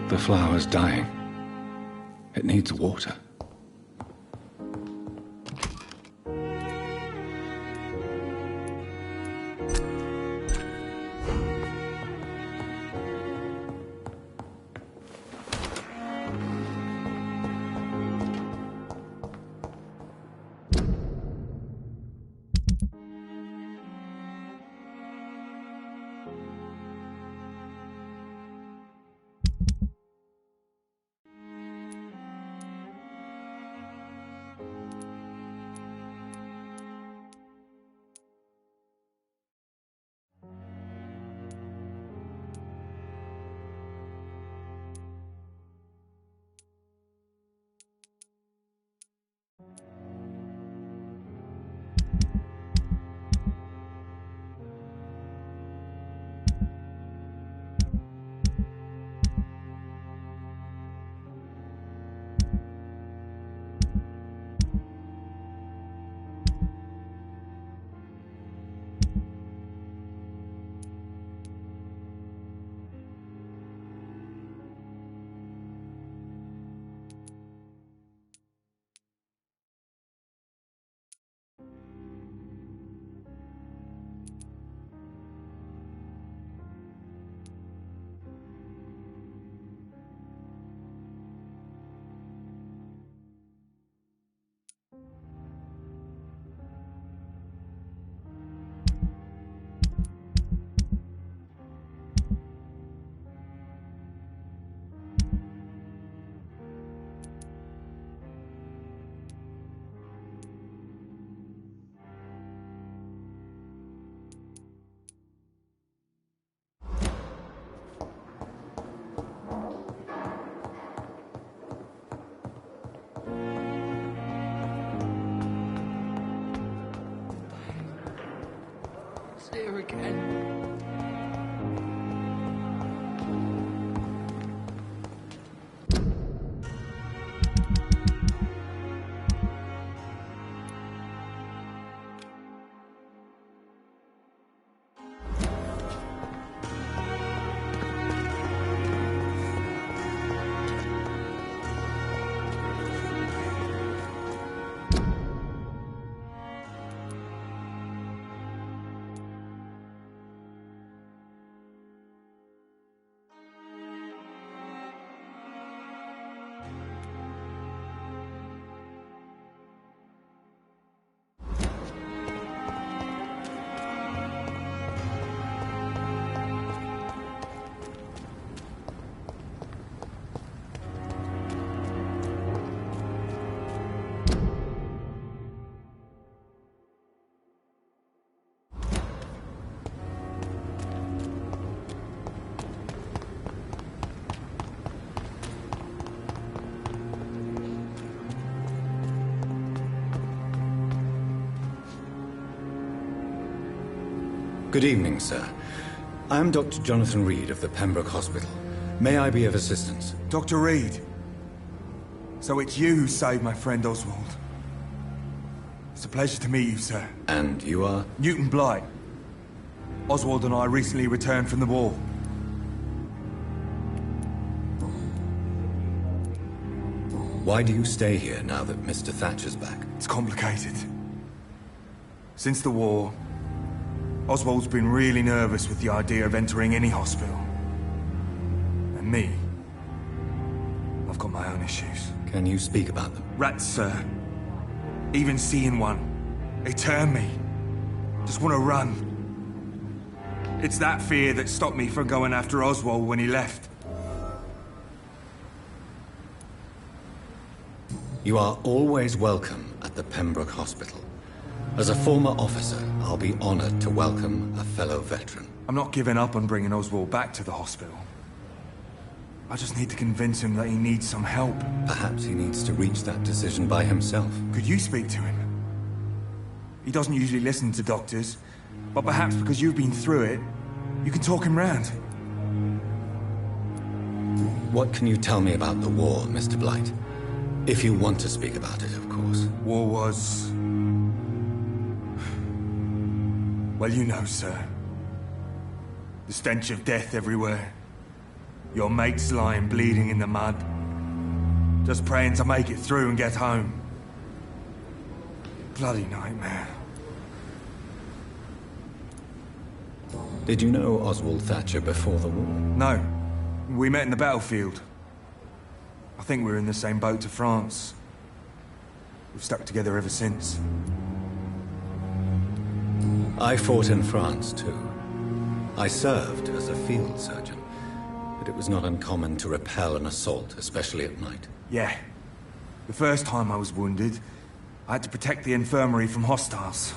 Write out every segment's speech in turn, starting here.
The flower's dying. It needs water. Here again. Good evening, sir. I am Dr. Jonathan Reed of the Pembroke Hospital. May I be of assistance? Dr. Reed. So it's you who saved my friend Oswald. It's a pleasure to meet you, sir. And you are? Newton Blight. Oswald and I recently returned from the war. Why do you stay here now that Mr. Thatcher's back? It's complicated. Since the war, Oswald's been really nervous with the idea of entering any hospital. And me, I've got my own issues. Can you speak about them? Rats, sir. Even seeing one, they turn me. Just want to run. It's that fear that stopped me from going after Oswald when he left. You are always welcome at the Pembroke Hospital. As a former officer, I'll be honored to welcome a fellow veteran. I'm not giving up on bringing Oswald back to the hospital. I just need to convince him that he needs some help. Perhaps he needs to reach that decision by himself. Could you speak to him? He doesn't usually listen to doctors, but perhaps because you've been through it, you can talk him round. What can you tell me about the war, Mr. Blight? If you want to speak about it, of course. War was... well, you know, sir. The stench of death everywhere. Your mate's lying bleeding in the mud. Just praying to make it through and get home. Bloody nightmare. Did you know Oswald Thatcher before the war? No. We met in the battlefield. I think we were in the same boat to France. We've stuck together ever since. I fought in France, too. I served as a field surgeon, but it was not uncommon to repel an assault, especially at night. Yeah. The first time I was wounded, I had to protect the infirmary from hostiles.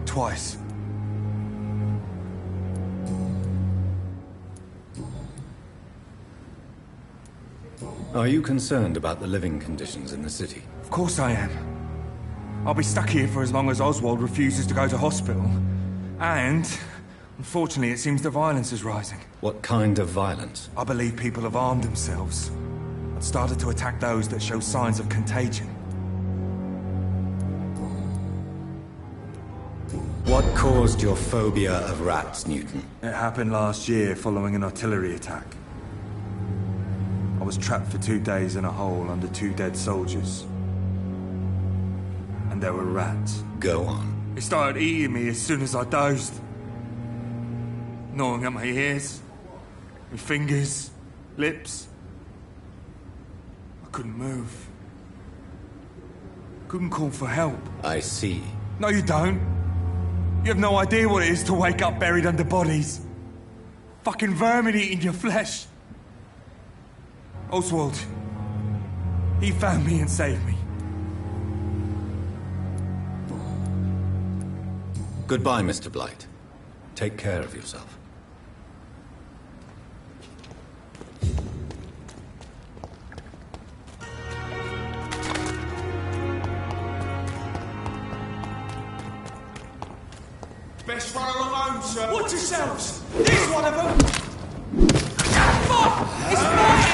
Twice. Are you concerned about the living conditions in the city? Of course I am. I'll be stuck here for as long as Oswald refuses to go to hospital. And, unfortunately, it seems the violence is rising. What kind of violence? I believe people have armed themselves and started to attack those that show signs of contagion. What caused your phobia of rats, Newton? It happened last year following an artillery attack. I was trapped for 2 days in a hole under 2 dead soldiers. And there were rats. Go on. They started eating me as soon as I dozed. Gnawing at my ears, my fingers, lips. I couldn't move. Couldn't call for help. I see. No, you don't. You have no idea what it is to wake up buried under bodies. Fucking vermin eating your flesh. Oswald. He found me and saved me. Goodbye, Mr. Blight. Take care of yourself. Best run alone, sir. Watch yourselves! There's one of them! Fuck! It's mine!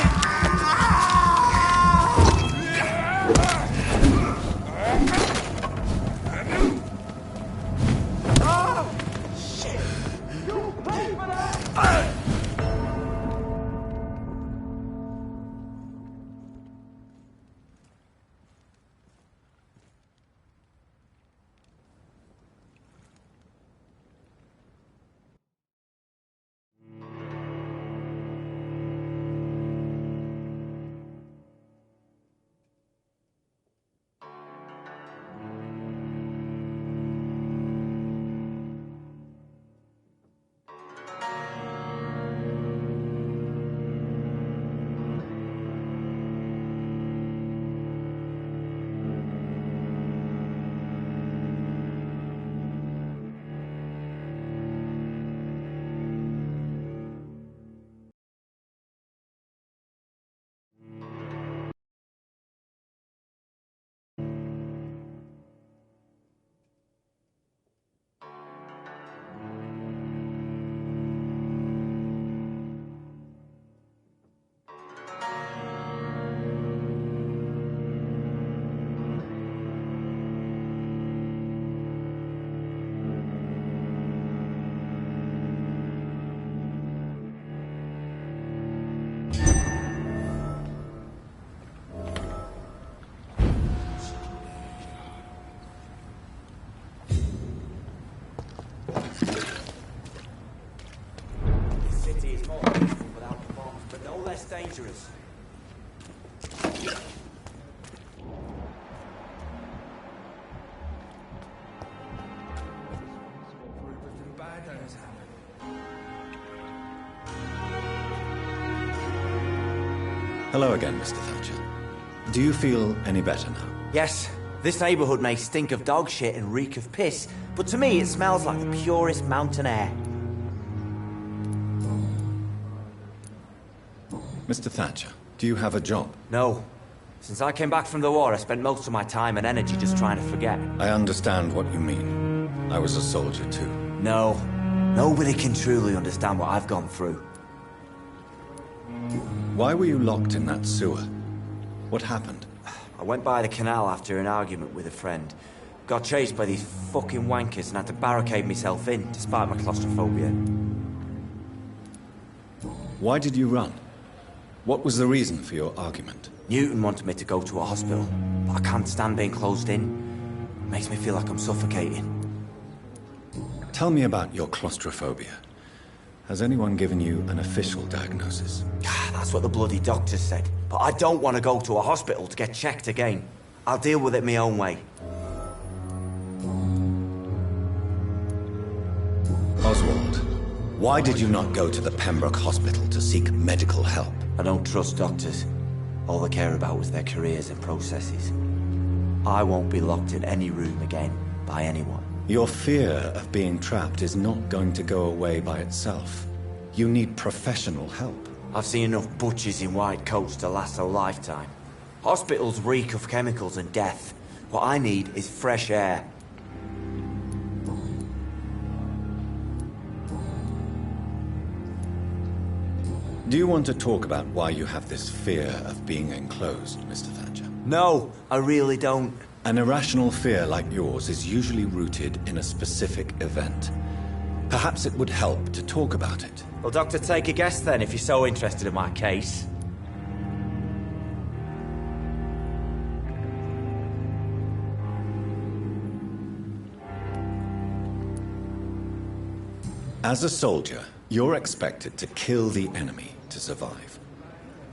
Dangerous. Hello again, Mr. Thatcher. Do you feel any better now? Yes, this neighborhood may stink of dog shit and reek of piss, but to me it smells like the purest mountain air. Mr. Thatcher, do you have a job? No. Since I came back from the war, I spent most of my time and energy just trying to forget. I understand what you mean. I was a soldier too. No. Nobody can truly understand what I've gone through. Why were you locked in that sewer? What happened? I went by the canal after an argument with a friend. Got chased by these fucking wankers and had to barricade myself in, despite my claustrophobia. Why did you run? What was the reason for your argument? Newton wanted me to go to a hospital, but I can't stand being closed in. It makes me feel like I'm suffocating. Tell me about your claustrophobia. Has anyone given you an official diagnosis? That's what the bloody doctors said. But I don't want to go to a hospital to get checked again. I'll deal with it my own way. Oswald, why did you not go to the Pembroke Hospital to seek medical help? I don't trust doctors. All they care about was their careers and processes. I won't be locked in any room again by anyone. Your fear of being trapped is not going to go away by itself. You need professional help. I've seen enough butchers in white coats to last a lifetime. Hospitals reek of chemicals and death. What I need is fresh air. Do you want to talk about why you have this fear of being enclosed, Mr. Thatcher? No, I really don't. An irrational fear like yours is usually rooted in a specific event. Perhaps it would help to talk about it. Well, Doctor, take a guess then, if you're so interested in my case. As a soldier, you're expected to kill the enemy to survive.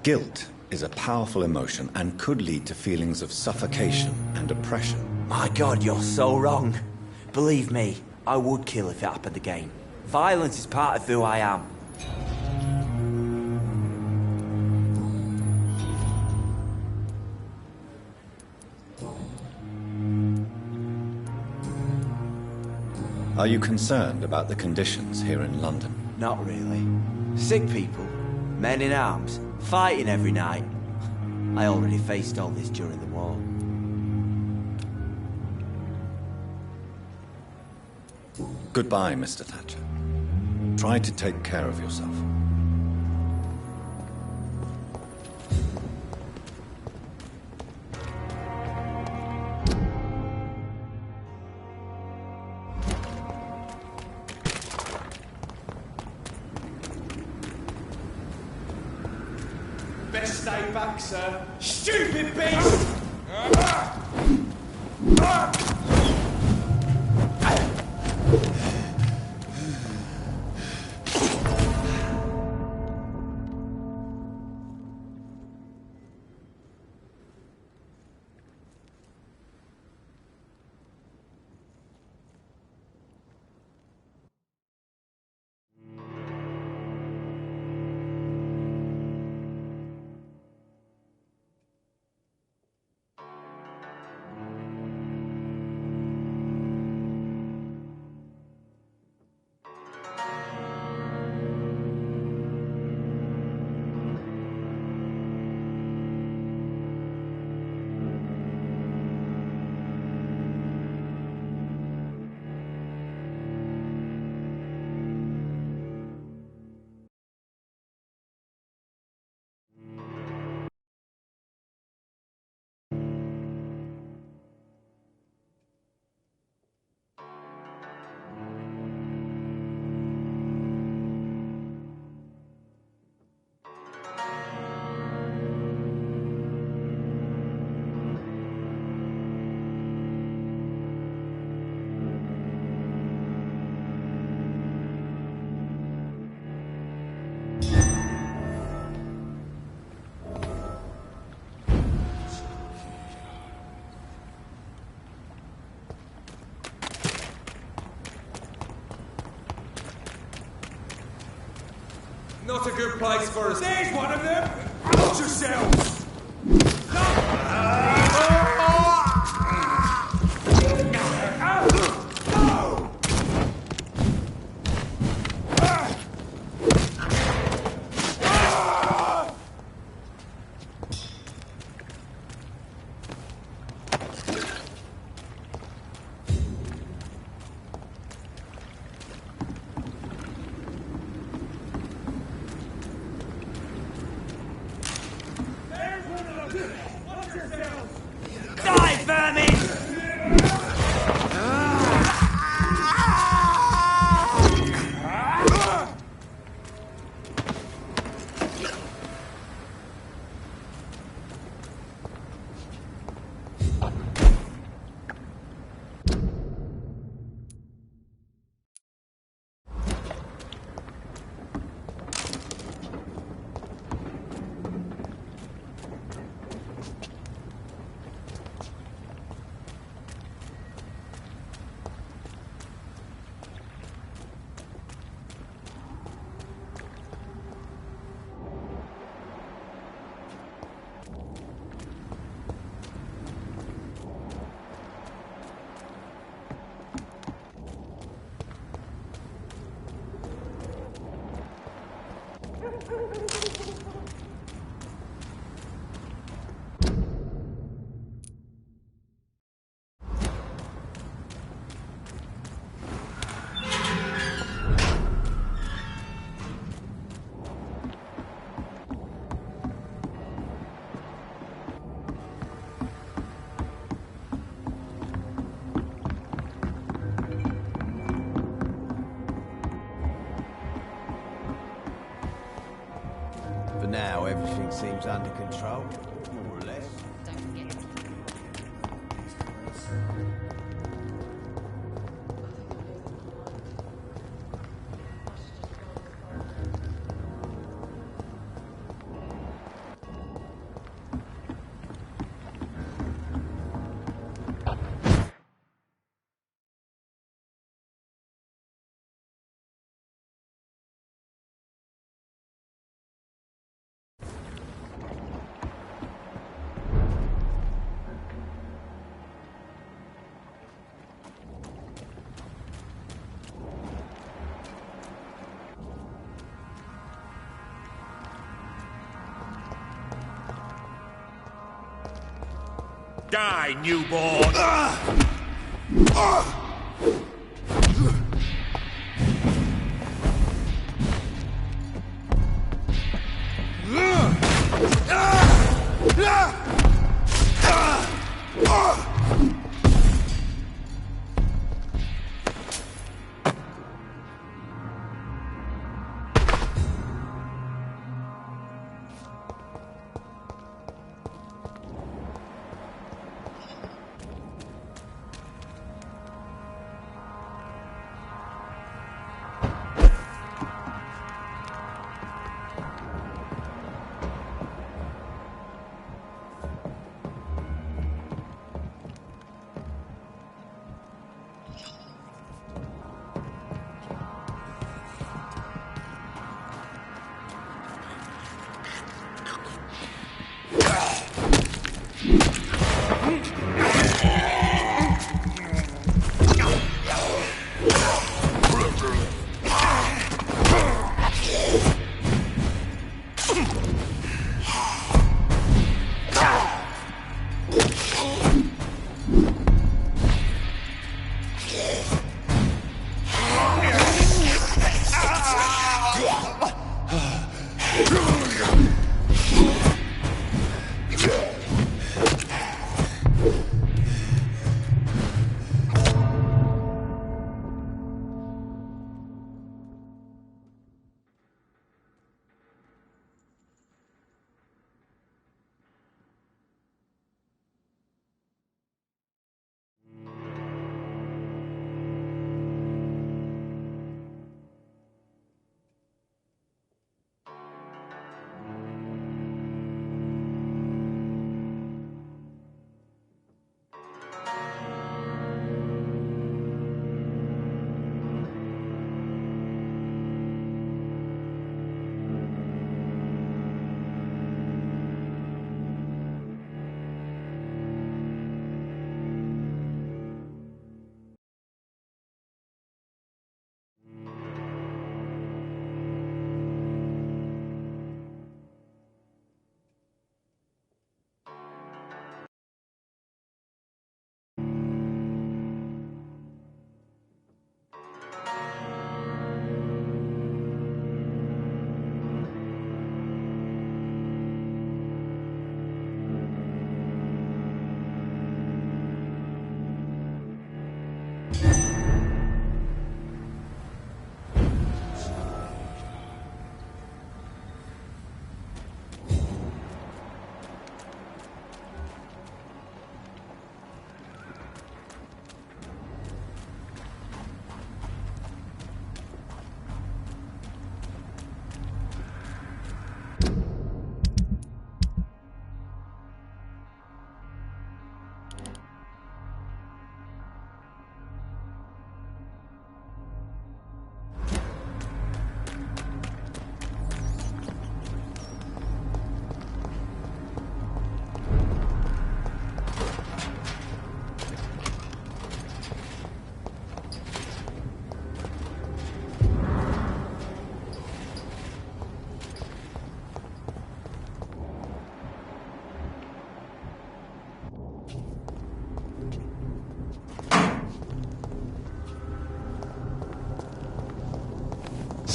Guilt is a powerful emotion and could lead to feelings of suffocation and oppression. My God, you're so wrong. Believe me, I would kill if it happened again. Violence is part of who I am. Are you concerned about the conditions here in London? Not really. Sick people, men in arms, fighting every night. I already faced all this during the war. Goodbye, Mr. Thatcher. Try to take care of yourself. Best stay back, sir. Stupid beast! Not a good place for us. There's one of them! Watch yourselves! Watch yourselves! now, everything seems under control, more or less. Don't forget. Die, newborn!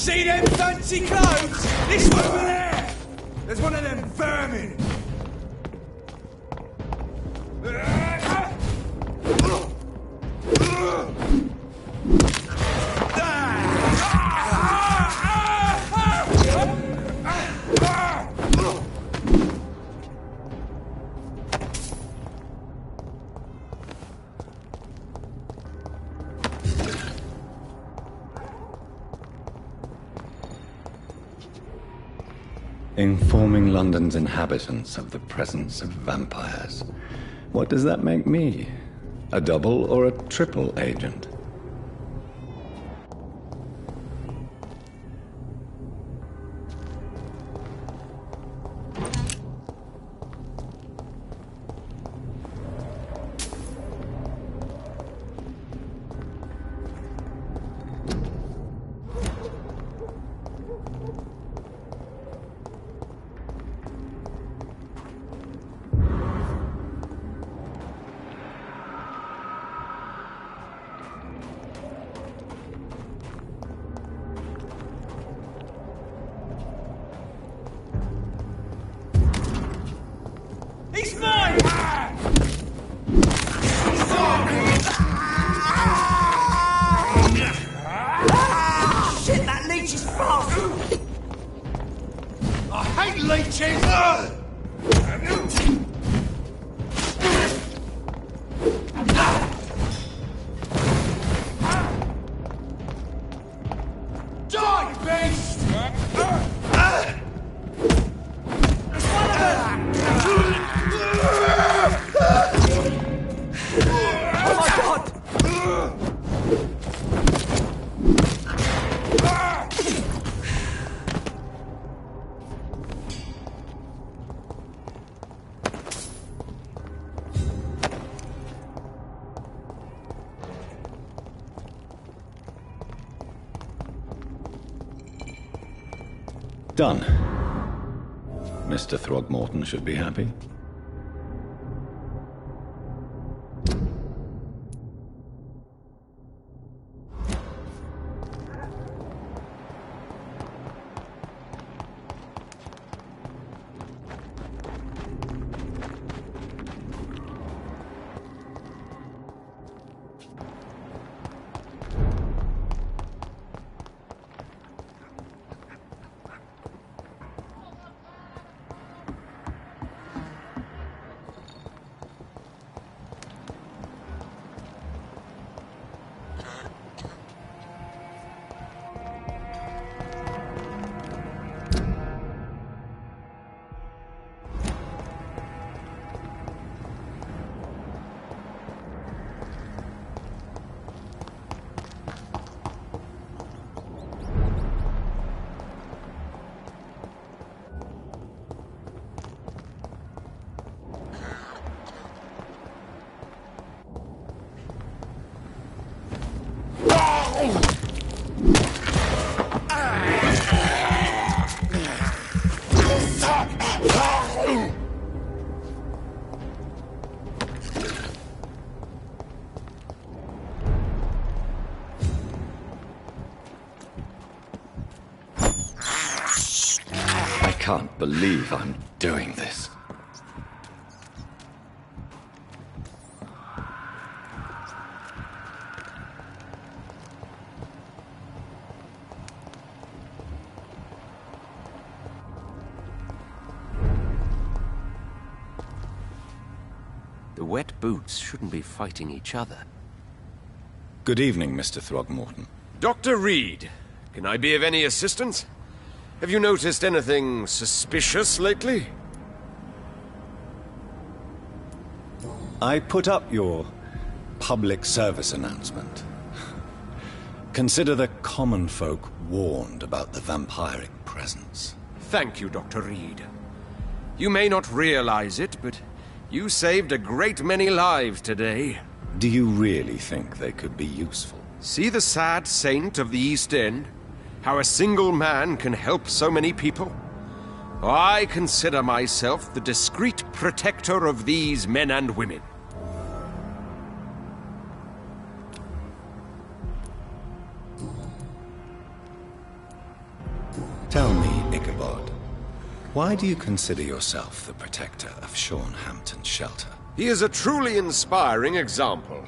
See them fancy clothes? This one over there! There's one of them vermin! Informing London's inhabitants of the presence of vampires. What does that make me? A double or a triple agent? He's mine! Shit, that leech is fast! I hate leeches! Die, beast! There's one of them! Oh my God! Done. Mr. Throgmorton should be happy. I can't believe I'm doing this. The wet boots shouldn't be fighting each other. Good evening, Mr. Throgmorton. Dr. Reed, can I be of any assistance? Have you noticed anything suspicious lately? I put up your public service announcement. Consider the common folk warned about the vampiric presence. Thank you, Dr. Reed. You may not realize it, but you saved a great many lives today. Do you really think they could be useful? See the sad saint of the East End? How a single man can help so many people? I consider myself the discreet protector of these men and women. Tell me, Ichabod, why do you consider yourself the protector of Sean Hampton's shelter? He is a truly inspiring example.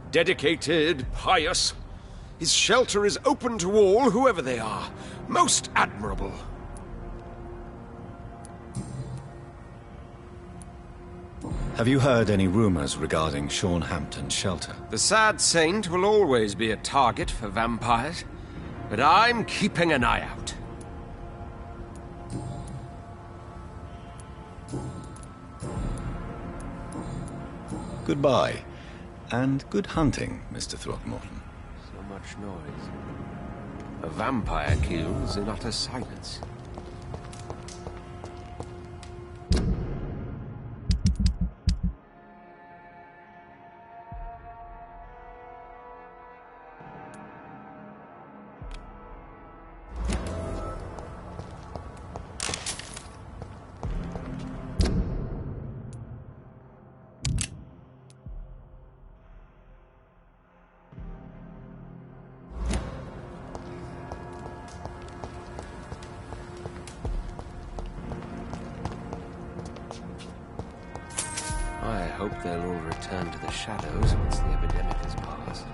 Dedicated, pious. His shelter is open to all, whoever they are. Most admirable. Have you heard any rumors regarding Sean Hampton's shelter? The sad saint will always be a target for vampires, but I'm keeping an eye out. Goodbye. And good hunting, Mr. Throckmorton. So much noise. A vampire kills in utter silence. I hope they'll all return to the shadows once the epidemic has passed.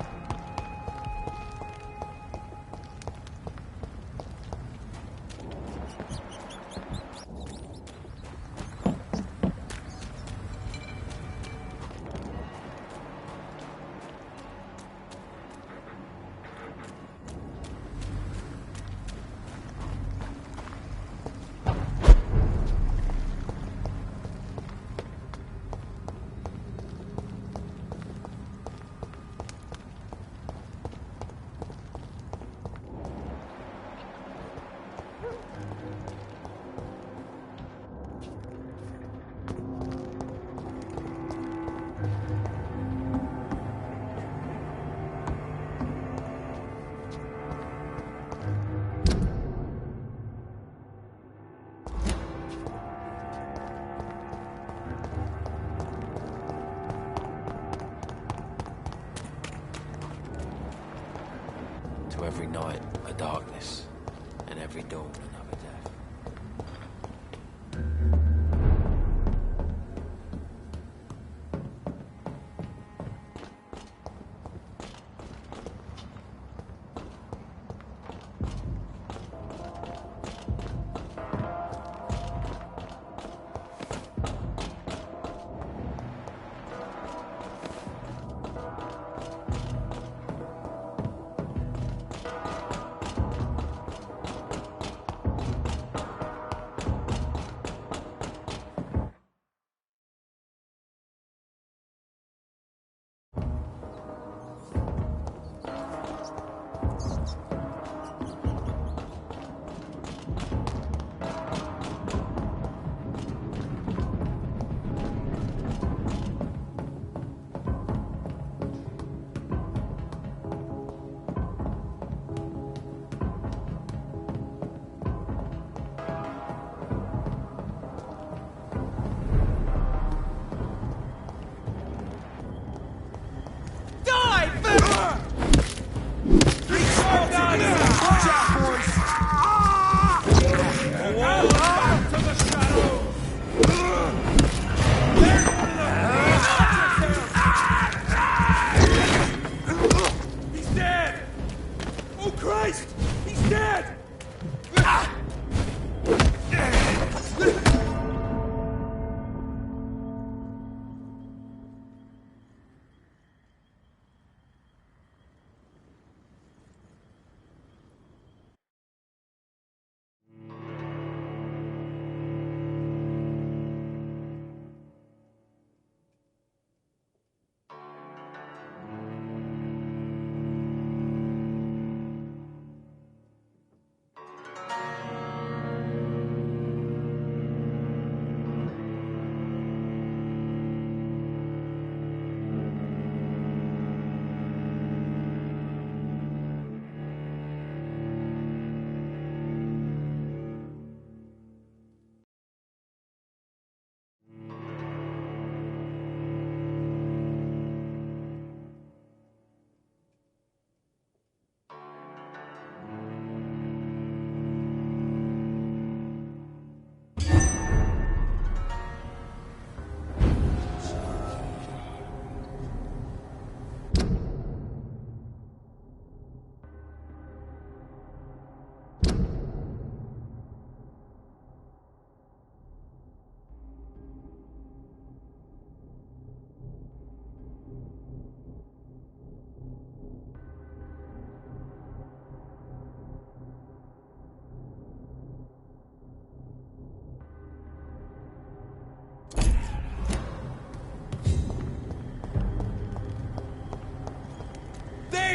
To every night a darkness, and every dawn another death.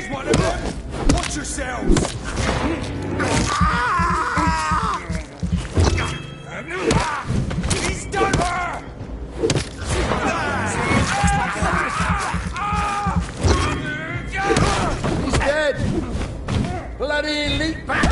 Here's one of them! Watch yourselves! He's done her! He's dead! Bloody elite bat!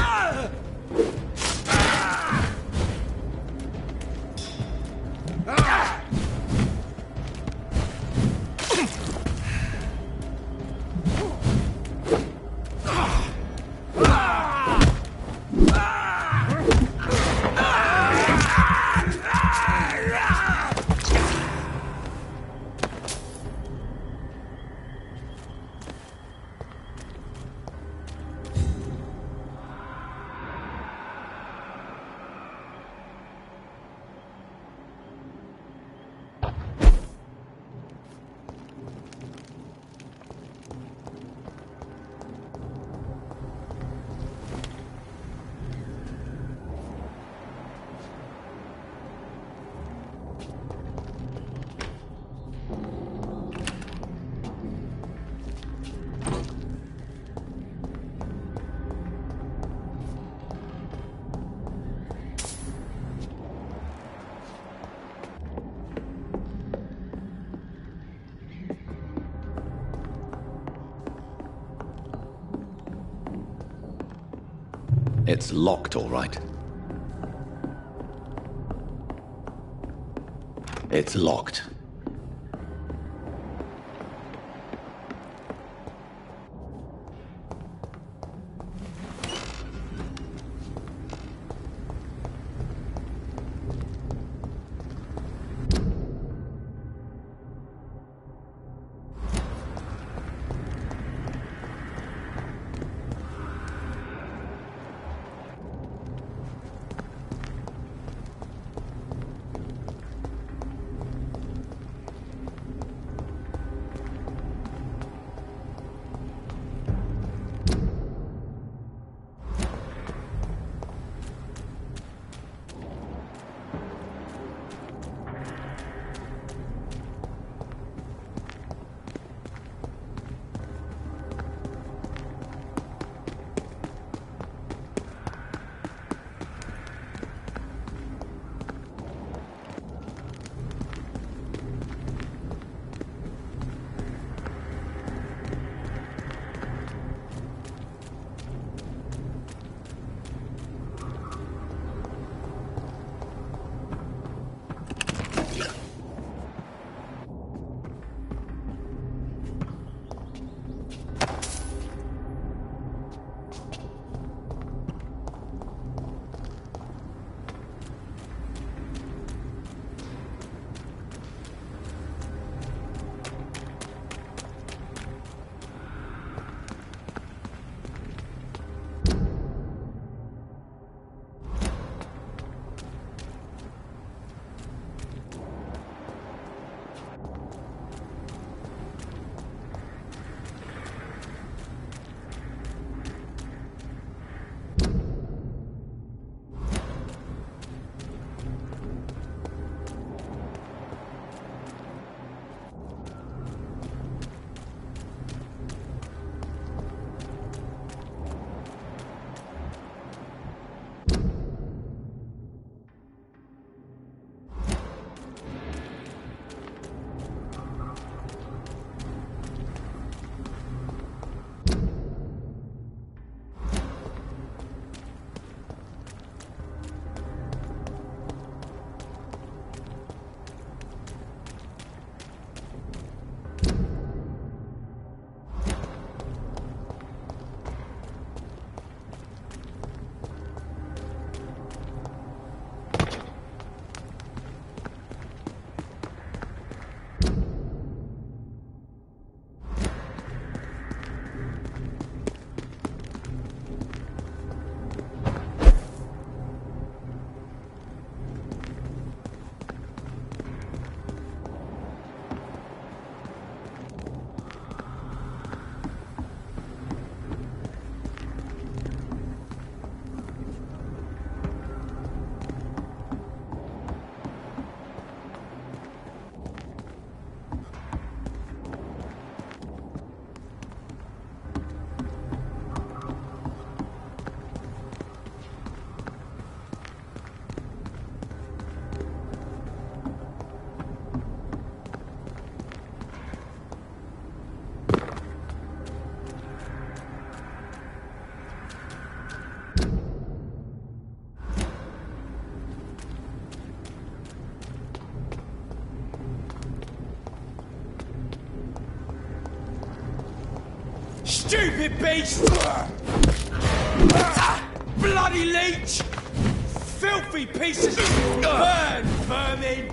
It's locked, all right. It's locked. Stupid beast! Bloody leech! Filthy pieces! Burn, vermin!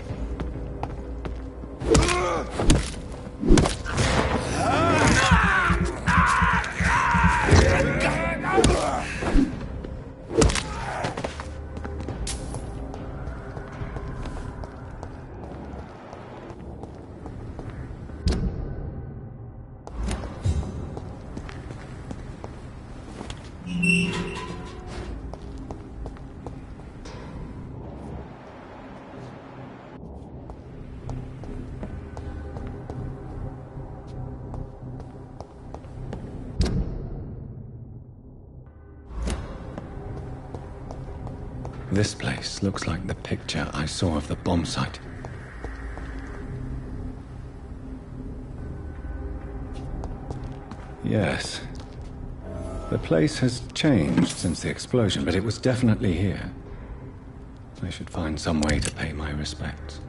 This place looks like the picture I saw of the bomb site. Yes. The place has changed since the explosion, but it was definitely here. I should find some way to pay my respects.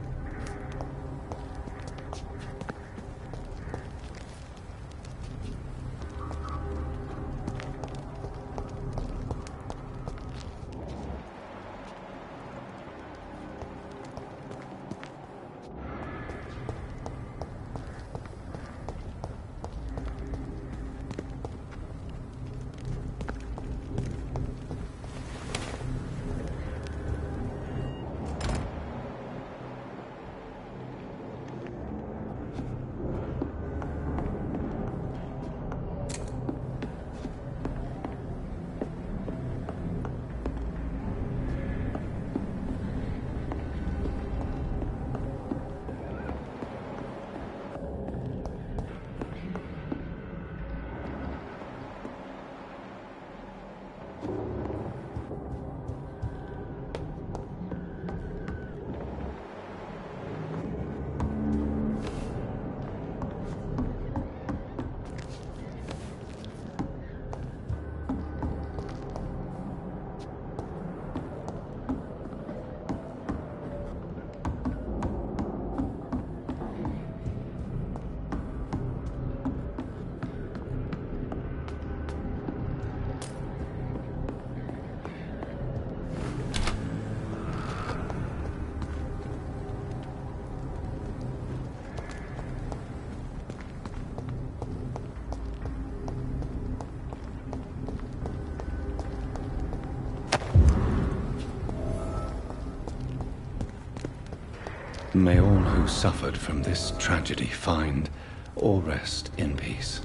May all who suffered from this tragedy find or rest in peace.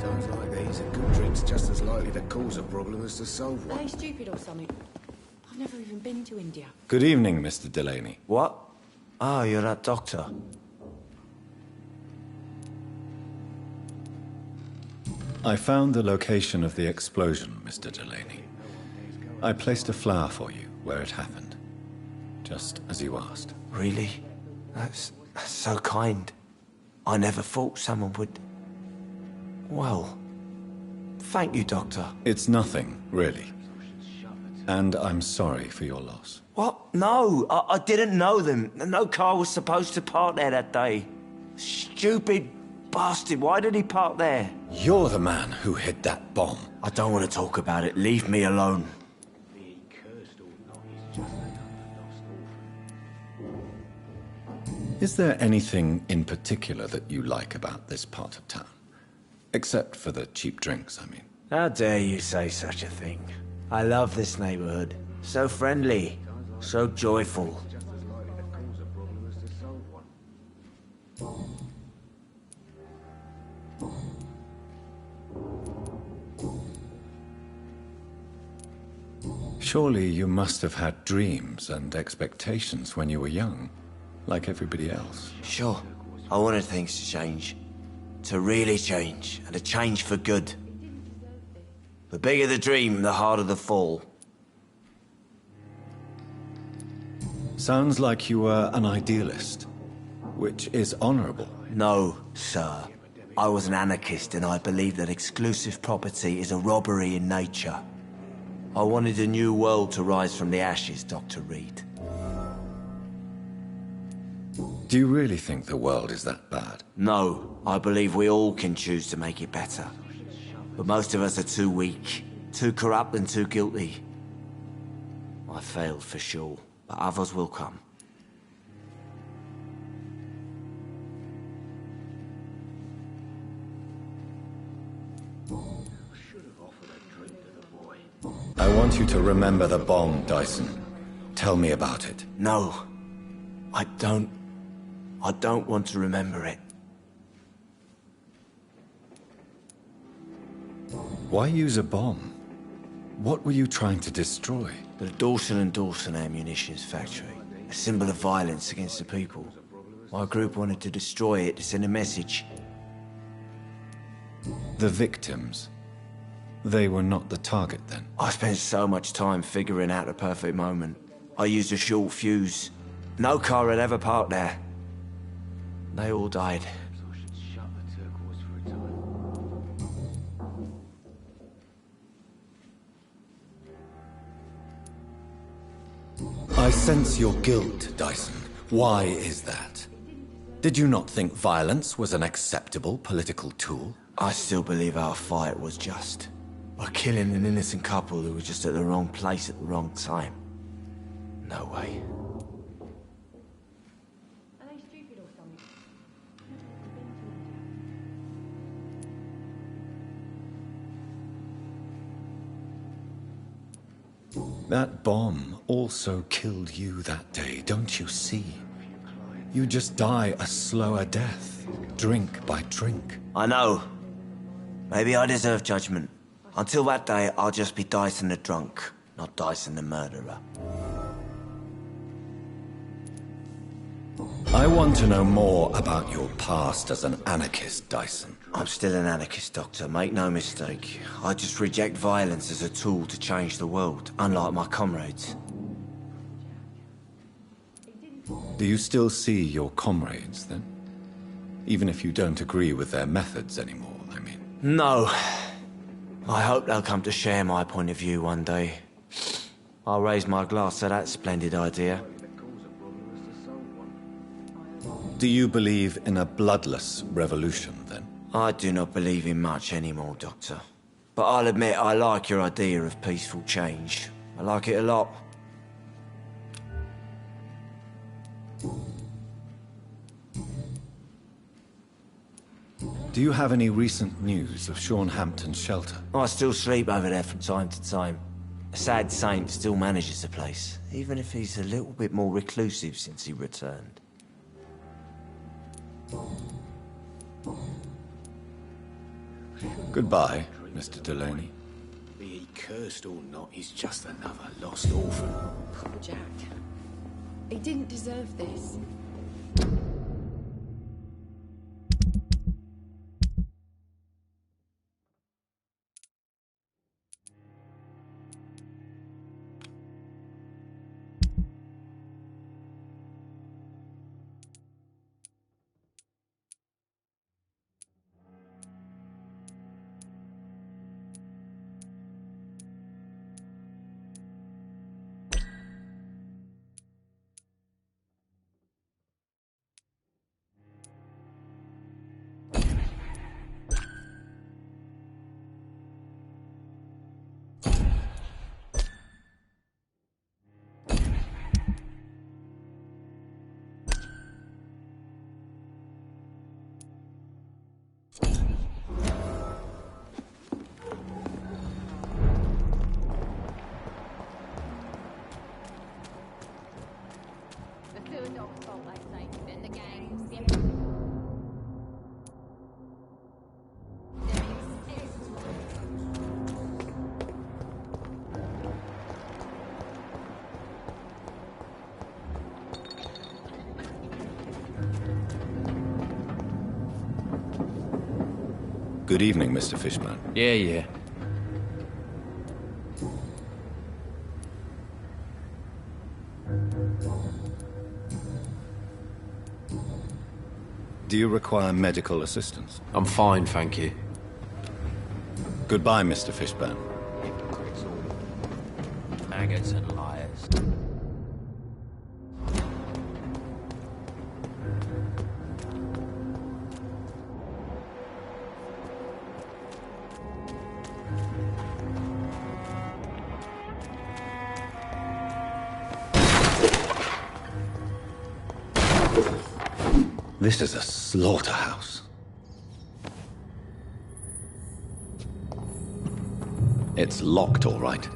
Times like these, a good drink's just as likely to cause a problem as to solve Are one. they stupid or something? I've never even been to India. Good evening, Mr. Delaney. What? Oh, you're that doctor. I found the location of the explosion, Mr. Delaney. I placed a flower for you where it happened, just as you asked. Really? That's so kind. I never thought someone would... Well, thank you, Doctor. It's nothing, really. And I'm sorry for your loss. What? No, I didn't know them. No car was supposed to park there that day. Stupid bastard, why did he park there? You're the man who hid that bomb. I don't want to talk about it. Leave me alone. Is there anything in particular that you like about this part of town? Except for the cheap drinks, I mean. How dare you say such a thing? I love this neighborhood. So friendly, so joyful. Surely you must have had dreams and expectations when you were young, like everybody else. Sure, I wanted things to change. To really change, and to change for good. The bigger the dream, the harder the fall. Sounds like you were an idealist, which is honorable. No, sir. I was an anarchist, and I believed that exclusive property is a robbery in nature. I wanted a new world to rise from the ashes, Dr. Reed. Do you really think the world is that bad? No, I believe we all can choose to make it better. But most of us are too weak, too corrupt and too guilty. I failed for sure, but others will come. I want you to remember the bomb, Dyson. Tell me about it. No, I don't want to remember it. Why use a bomb? What were you trying to destroy? The Dawson & Dawson ammunitions factory. A symbol of violence against the people. My group wanted to destroy it to send a message. The victims. They were not the target then. I spent so much time figuring out the perfect moment. I used a short fuse. No car had ever parked there. They all died. I sense your guilt, Dyson. Why is that? Did you not think violence was an acceptable political tool? I still believe our fight was just. By killing an innocent couple who was just at the wrong place at the wrong time. No way. Are they stupid or something? That bomb also killed you that day, don't you see? You just die a slower death, drink by drink. I know. Maybe I deserve judgment. Until that day, I'll just be Dyson the drunk, not Dyson the murderer. I want to know more about your past as an anarchist, Dyson. I'm still an anarchist, Doctor, make no mistake. I just reject violence as a tool to change the world, unlike my comrades. Do you still see your comrades, then? Even if you don't agree with their methods anymore, I mean. No. I hope they'll come to share my point of view one day. I'll raise my glass to that splendid idea. Do you believe in a bloodless revolution, then? I do not believe in much anymore, Doctor. But I'll admit I like your idea of peaceful change. I like it a lot. Do you have any recent news of Sean Hampton's shelter? I still sleep over there from time to time. A sad saint still manages the place, even if he's a little bit more reclusive since he returned. Goodbye, Mr. Delaney. Be he cursed or not, he's just another lost orphan. Poor Jack. He didn't deserve this. Good evening, Mr. Fishburne. Yeah. Do you require medical assistance? I'm fine, thank you. Goodbye, Mr. Fishburne. Hypocrites all. Maggots and liars. This is a slaughterhouse. It's locked, all right.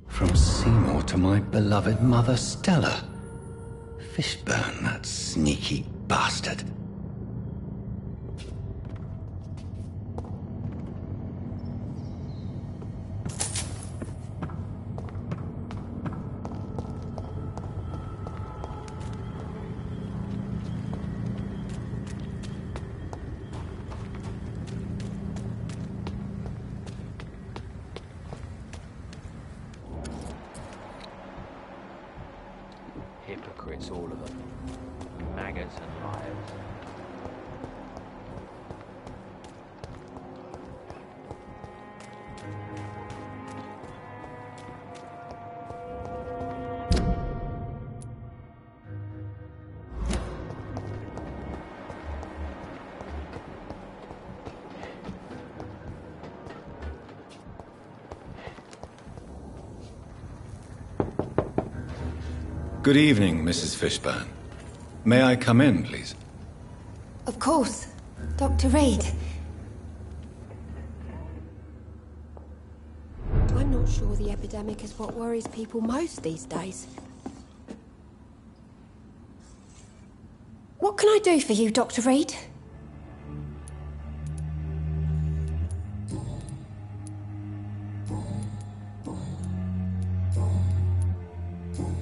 From Seymour to my beloved mother, Stella. Fishburne, that sneaky bastard. Hypocrites, all of them. Maggots and liars. Good evening, Mrs. Fishburne. May I come in, please? Of course. Dr. Reed. I'm not sure the epidemic is what worries people most these days. What can I do for you, Dr. Reed?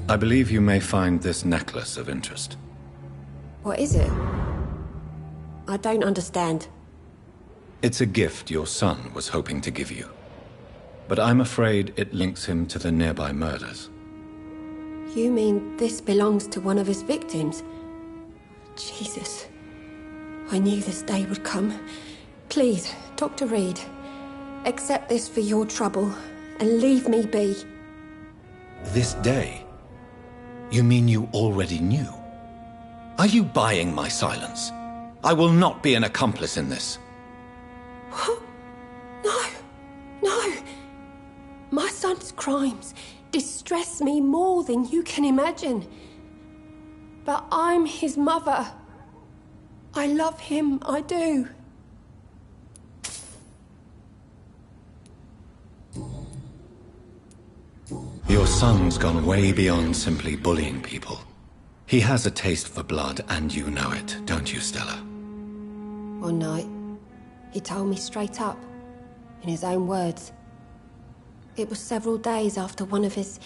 I believe you may find this necklace of interest. What is it? I don't understand. It's a gift your son was hoping to give you. But I'm afraid it links him to the nearby murders. You mean this belongs to one of his victims? Jesus. I knew this day would come. Please, Dr. Reed, accept this for your trouble and leave me be. This day? You mean you already knew? Are you buying my silence? I will not be an accomplice in this. What? No. My son's crimes distress me more than you can imagine. But I'm his mother. I love him, I do. Your son's gone way beyond simply bullying people. He has a taste for blood, and you know it, don't you, Stella? One night, he told me straight up, in his own words. It was several days after one of his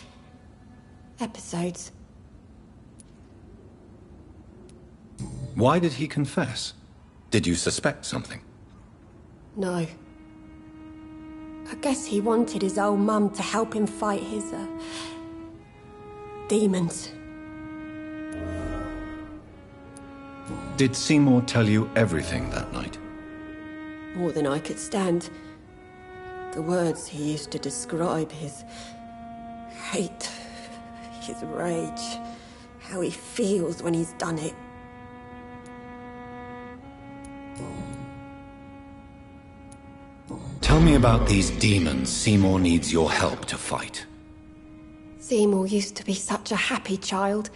episodes. Why did he confess? Did you suspect something? No. I guess he wanted his old mum to help him fight his, demons. Did Seymour tell you everything that night? More than I could stand. The words he used to describe his hate, his rage, how he feels when he's done it. Tell me about these demons Seymour needs your help to fight. Seymour used to be such a happy child.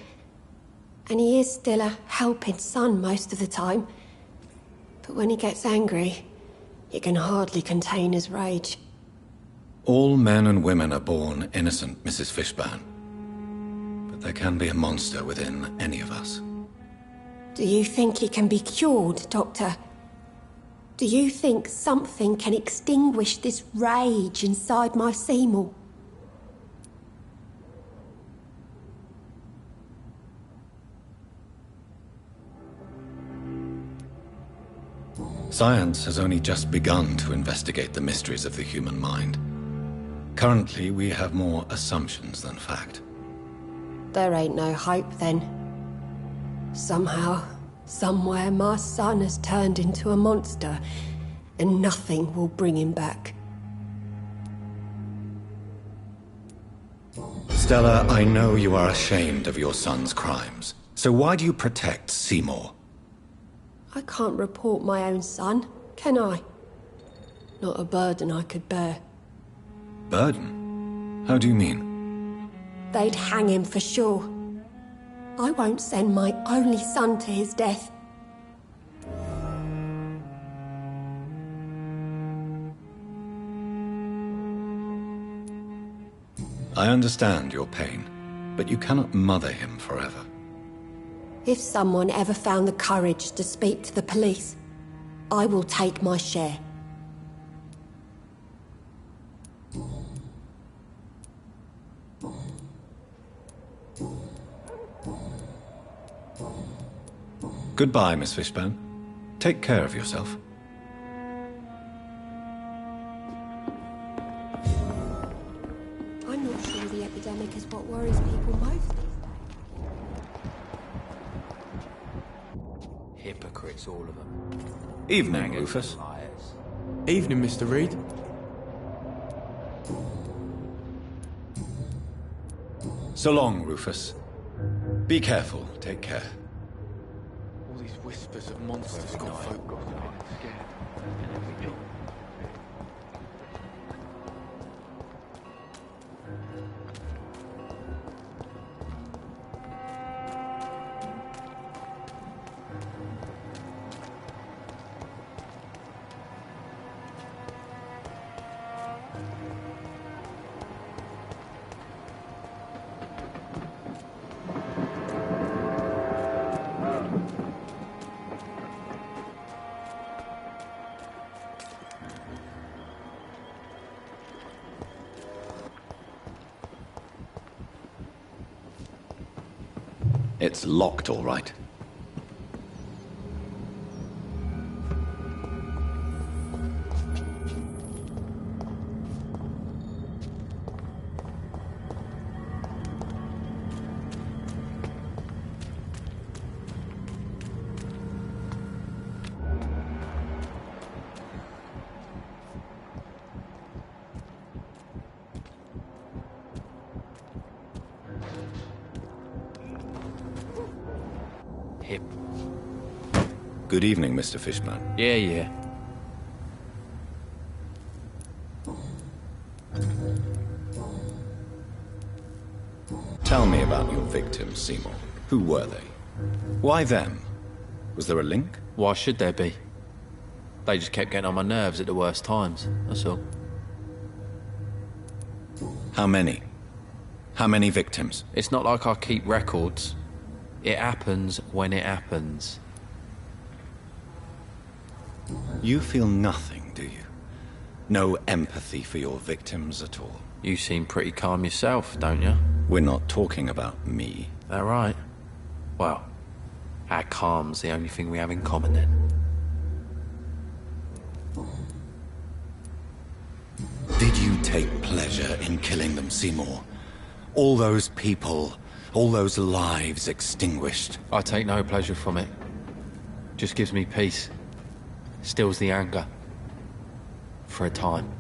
And he is still a helping son most of the time. But when he gets angry, he can hardly contain his rage. All men and women are born innocent, Mrs. Fishburne. But there can be a monster within any of us. Do you think he can be cured, Doctor? Do you think something can extinguish this rage inside my Seymour? Science has only just begun to investigate the mysteries of the human mind. Currently, we have more assumptions than fact. There ain't no hope, then. Somehow, somewhere, my son has turned into a monster, and nothing will bring him back. Stella, I know you are ashamed of your son's crimes. So why do you protect Seymour? I can't report my own son, can I? Not a burden I could bear. Burden? How do you mean? They'd hang him for sure. I won't send my only son to his death. I understand your pain, but you cannot mother him forever. If someone ever found the courage to speak to the police, I will take my share. Goodbye, Miss Fishburne. Take care of yourself. I'm not sure the epidemic is what worries people most these days. Hypocrites, all of them. Evening, Rufus. Liars. Evening, Mr. Reed. So long, Rufus. Be careful. Take care. All these whispers of monsters got folk scared. It's locked, all right. Good evening, Mr. Fishburne. Yeah. Tell me about your victims, Seymour. Who were they? Why them? Was there a link? Why should there be? They just kept getting on my nerves at the worst times, that's all. How many? How many victims? It's not like I keep records. It happens when it happens. You feel nothing, do you? No empathy for your victims at all? You seem pretty calm yourself, don't you? We're not talking about me. That right? Well, our calm's the only thing we have in common then. Did you take pleasure in killing them, Seymour? All those people, all those lives extinguished. I take no pleasure from it. Just gives me peace. Stills the anger. For a time.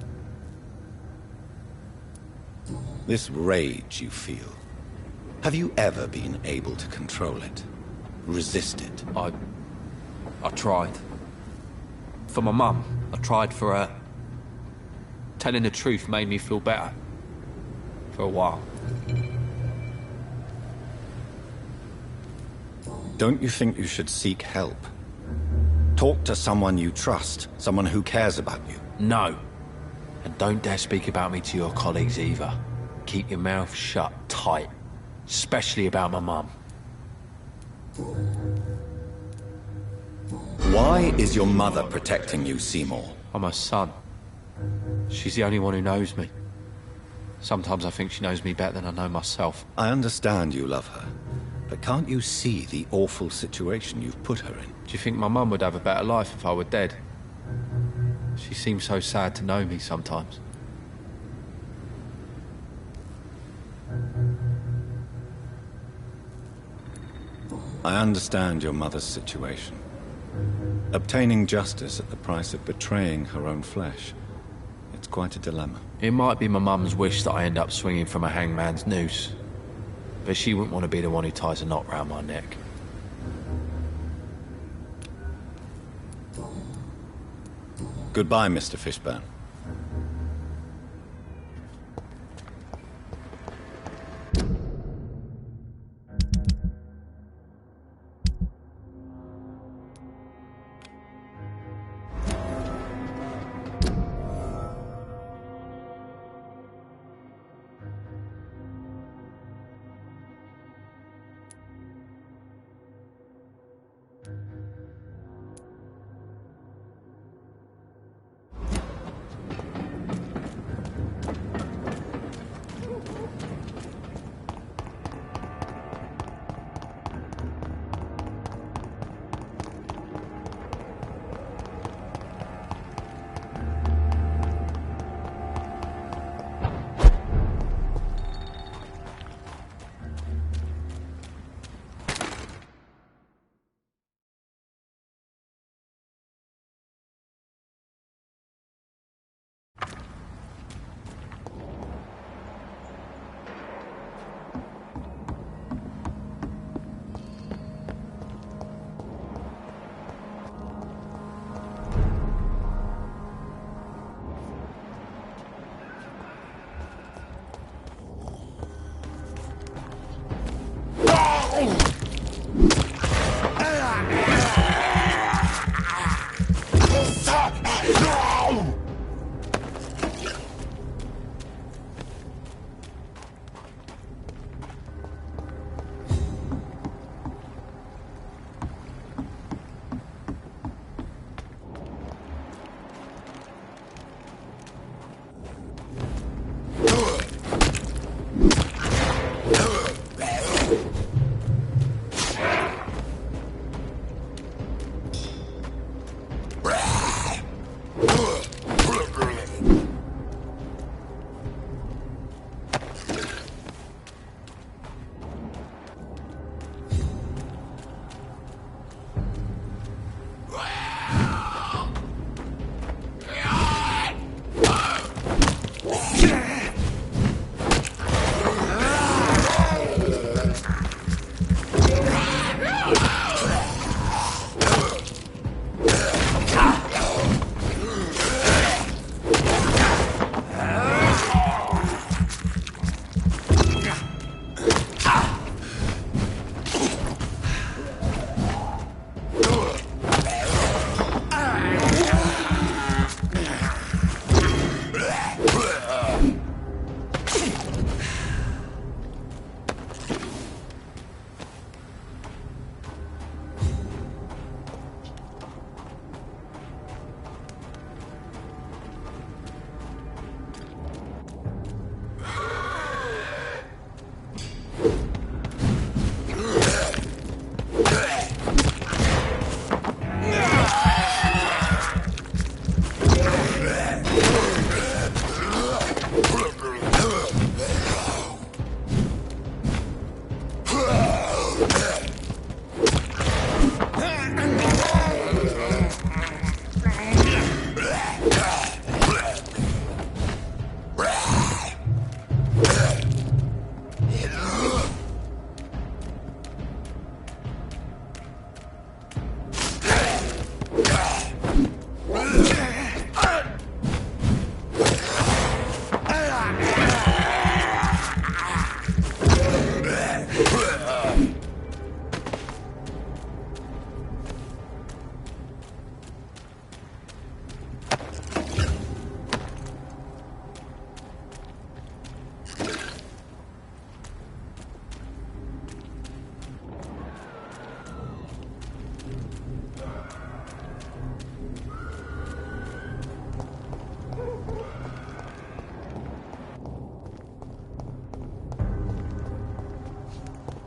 This rage you feel, have you ever been able to control it? Resist it? I tried. For my mum, I tried for her. Telling the truth made me feel better. For a while. Don't you think you should seek help? Talk to someone you trust, someone who cares about you. No. And don't dare speak about me to your colleagues either. Keep your mouth shut tight. Especially about my mum. Why is your mother protecting you, Seymour? I'm her son. She's the only one who knows me. Sometimes I think she knows me better than I know myself. I understand you love her, but can't you see the awful situation you've put her in? Do you think my mum would have a better life if I were dead? She seems so sad to know me sometimes. I understand your mother's situation. Obtaining justice at the price of betraying her own flesh. It's quite a dilemma. It might be my mum's wish that I end up swinging from a hangman's noose. But she wouldn't want to be the one who ties a knot round my neck. Goodbye, Mr. Fishburne.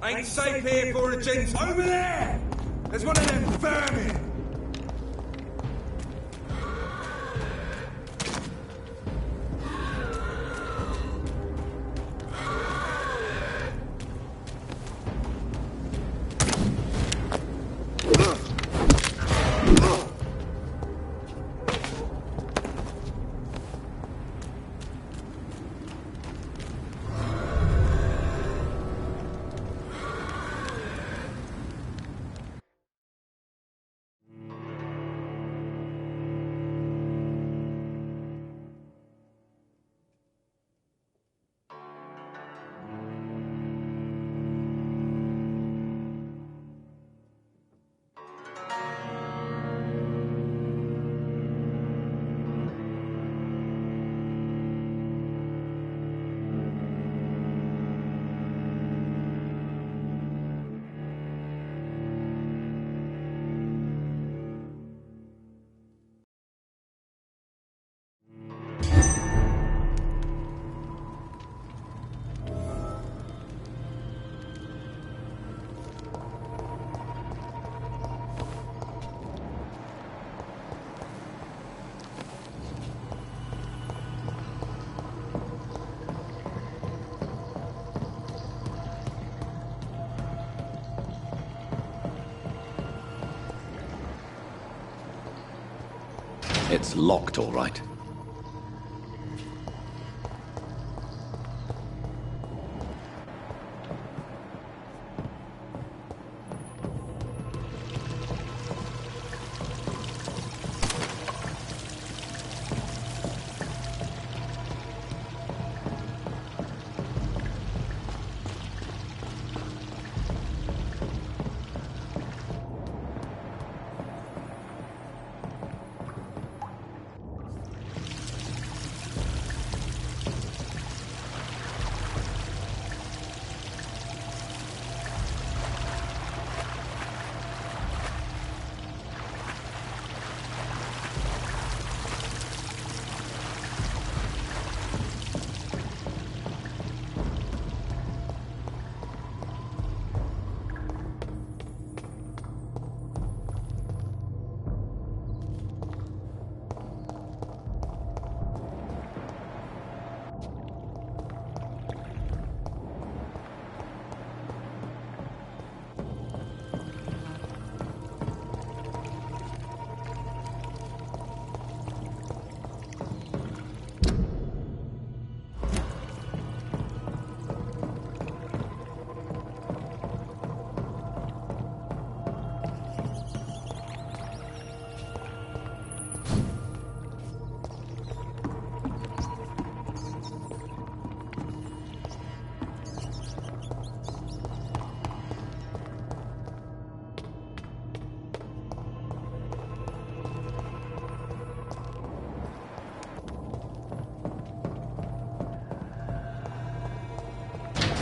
Ain't safe here for a gent. Over there! There's one of them vermin! It's locked, all right.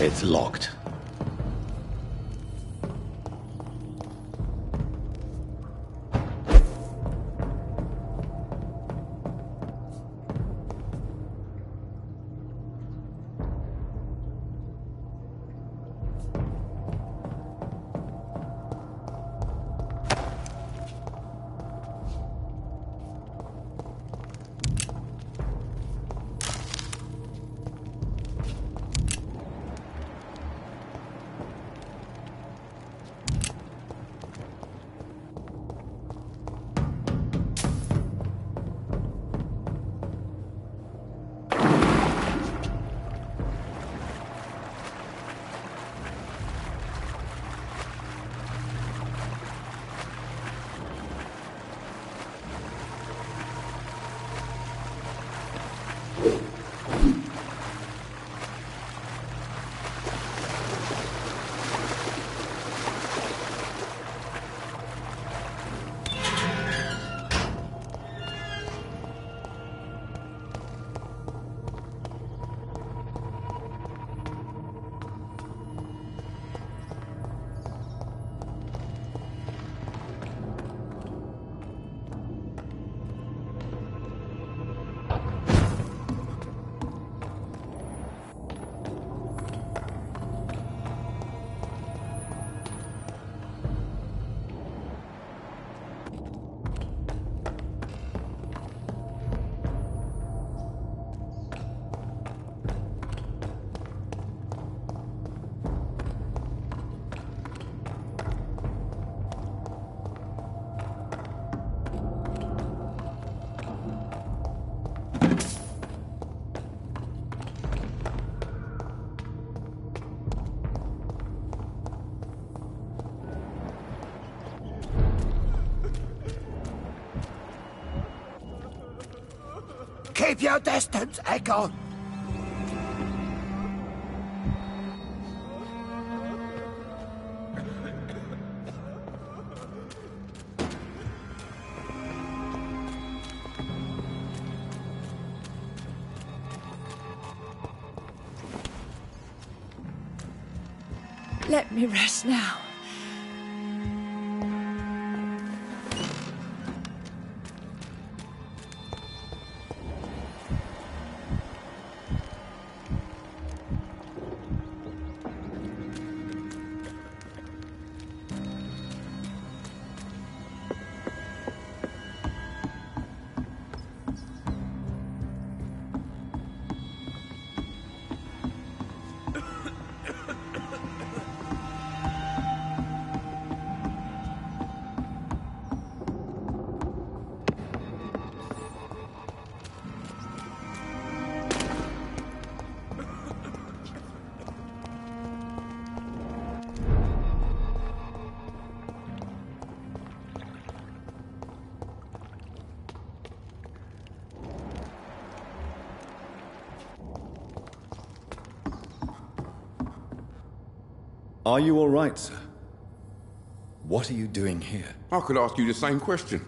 It's locked. Keep your distance, Echo. Let me rest now. Are you all right, sir? What are you doing here? I could ask you the same question.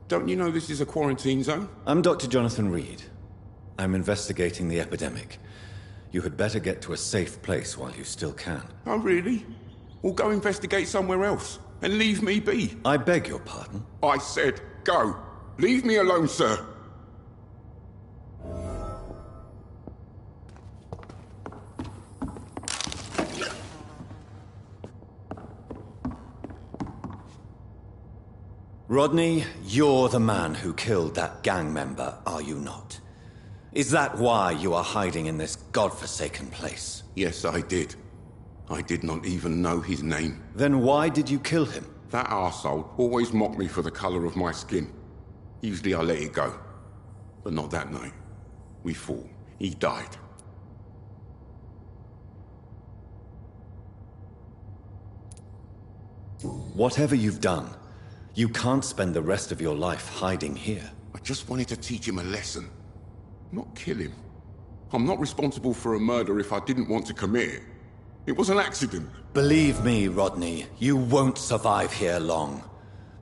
Don't you know this is a quarantine zone? I'm Dr. Jonathan Reed. I'm investigating the epidemic. You had better get to a safe place while you still can. Oh, really? Well, go investigate somewhere else and leave me be. I beg your pardon? I said go. Leave me alone, sir. Rodney, you're the man who killed that gang member, are you not? Is that why you are hiding in this godforsaken place? Yes, I did. I did not even know his name. Then why did you kill him? That arsehole always mocked me for the colour of my skin. Usually I let it go. But not that night. We fought. He died. Whatever you've done, you can't spend the rest of your life hiding here. I just wanted to teach him a lesson. Not kill him. I'm not responsible for a murder if I didn't want to commit it. It was an accident. Believe me, Rodney, you won't survive here long.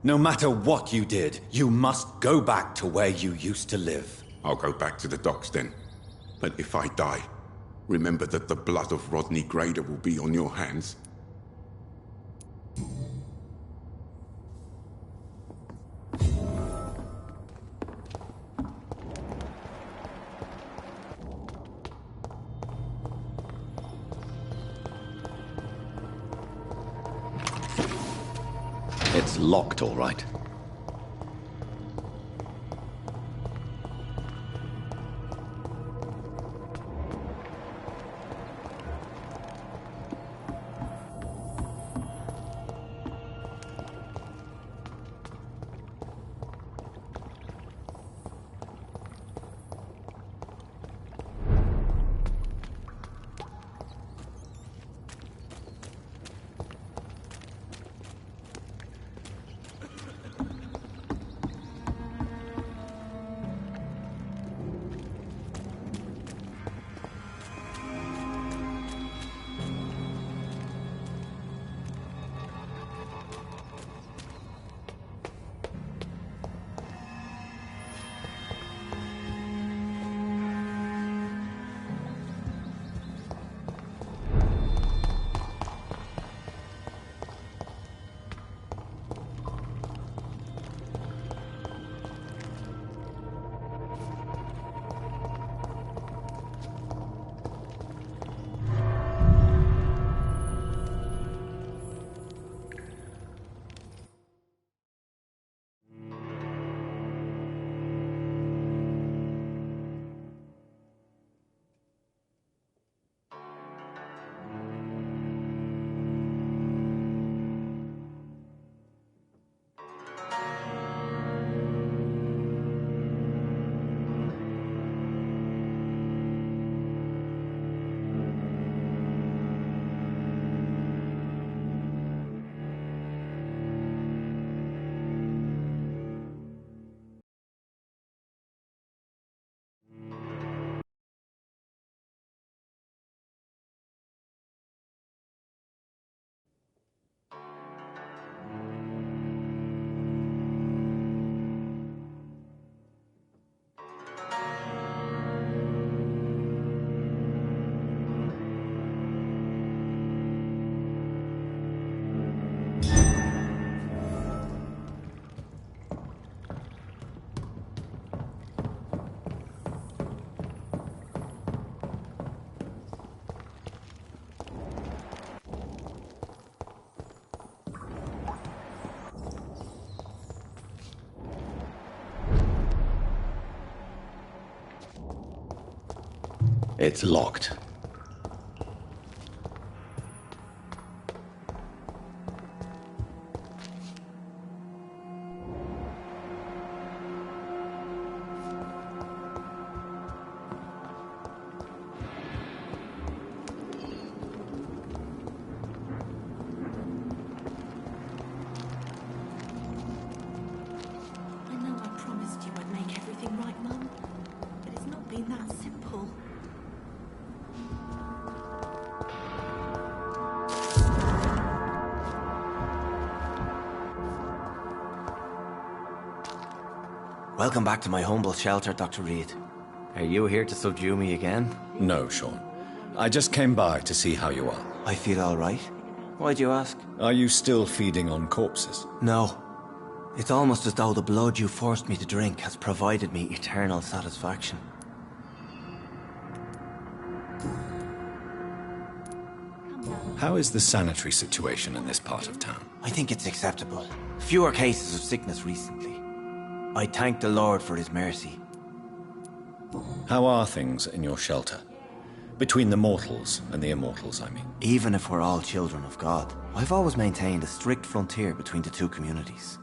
No matter what you did, you must go back to where you used to live. I'll go back to the docks then. But if I die, remember that the blood of Rodney Grader will be on your hands. It's locked, all right. It's locked. I know I promised you I'd make everything right, Mum, but it's not been that simple. Welcome back to my humble shelter, Dr. Reed. Are you here to subdue me again? No, Sean. I just came by to see how you are. I feel all right. Why'd you ask? Are you still feeding on corpses? No. It's almost as though the blood you forced me to drink has provided me eternal satisfaction. How is the sanitary situation in this part of town? I think it's acceptable. Fewer cases of sickness recently. I thank the Lord for his mercy. How are things in your shelter? Between the mortals and the immortals, I mean. Even if we're all children of God, I've always maintained a strict frontier between the two communities.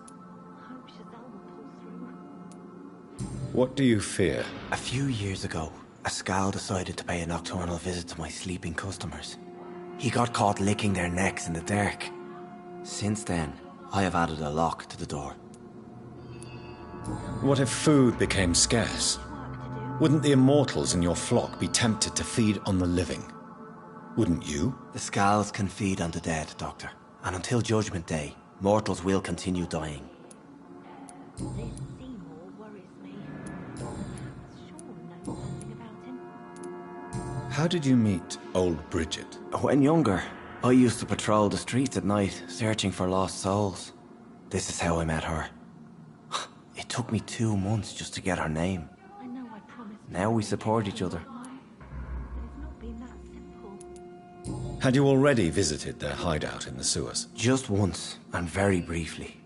What do you fear? A few years ago, a Skal decided to pay a nocturnal visit to my sleeping customers. He got caught licking their necks in the dark. Since then, I have added a lock to the door. What if food became scarce? Wouldn't the immortals in your flock be tempted to feed on the living? Wouldn't you? The Skals can feed on the dead, Doctor. And until Judgment Day, mortals will continue dying. How did you meet old Bridget? When younger, I used to patrol the streets at night, searching for lost souls. This is how I met her. It took me 2 months just to get her name. Now we support each other. Had you already visited their hideout in the sewers? Just once, and very briefly.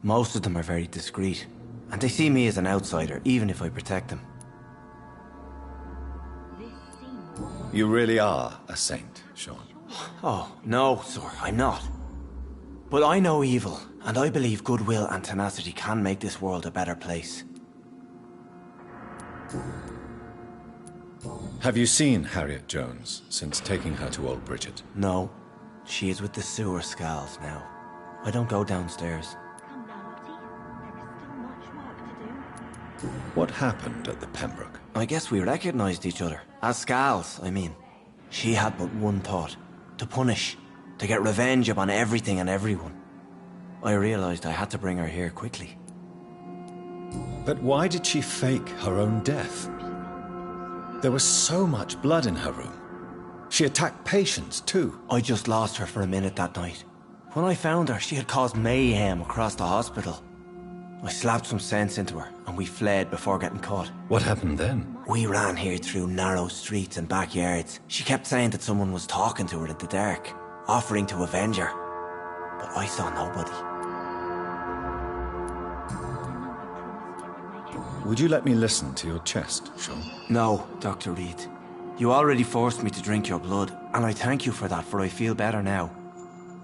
Most of them are very discreet, and they see me as an outsider, even if I protect them. You really are a saint, Sean. Oh, no, sir, I'm not. But I know evil, and I believe goodwill and tenacity can make this world a better place. Have you seen Harriet Jones since taking her to old Bridget? No. She is with the sewer Skals now. I don't go downstairs. What happened at the Pembroke? I guess we recognized each other. As Skals, I mean. She had but one thought. To punish. To get revenge upon everything and everyone. I realized I had to bring her here quickly. But why did she fake her own death? There was so much blood in her room. She attacked patients, too. I just lost her for a minute that night. When I found her, she had caused mayhem across the hospital. I slapped some sense into her, and we fled before getting caught. What happened then? We ran here through narrow streets and backyards. She kept saying that someone was talking to her in the dark, offering to avenge her. But I saw nobody. Would you let me listen to your chest, Sean? No, Dr. Reed. You already forced me to drink your blood, and I thank you for that, for I feel better now.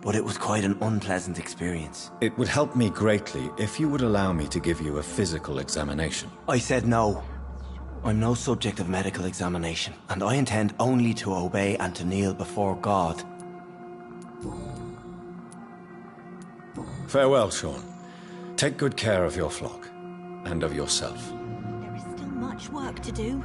But it was quite an unpleasant experience. It would help me greatly if you would allow me to give you a physical examination. I said no. I'm no subject of medical examination, and I intend only to obey and to kneel before God. Farewell, Sean. Take good care of your flock, and of yourself. There is still much work to do.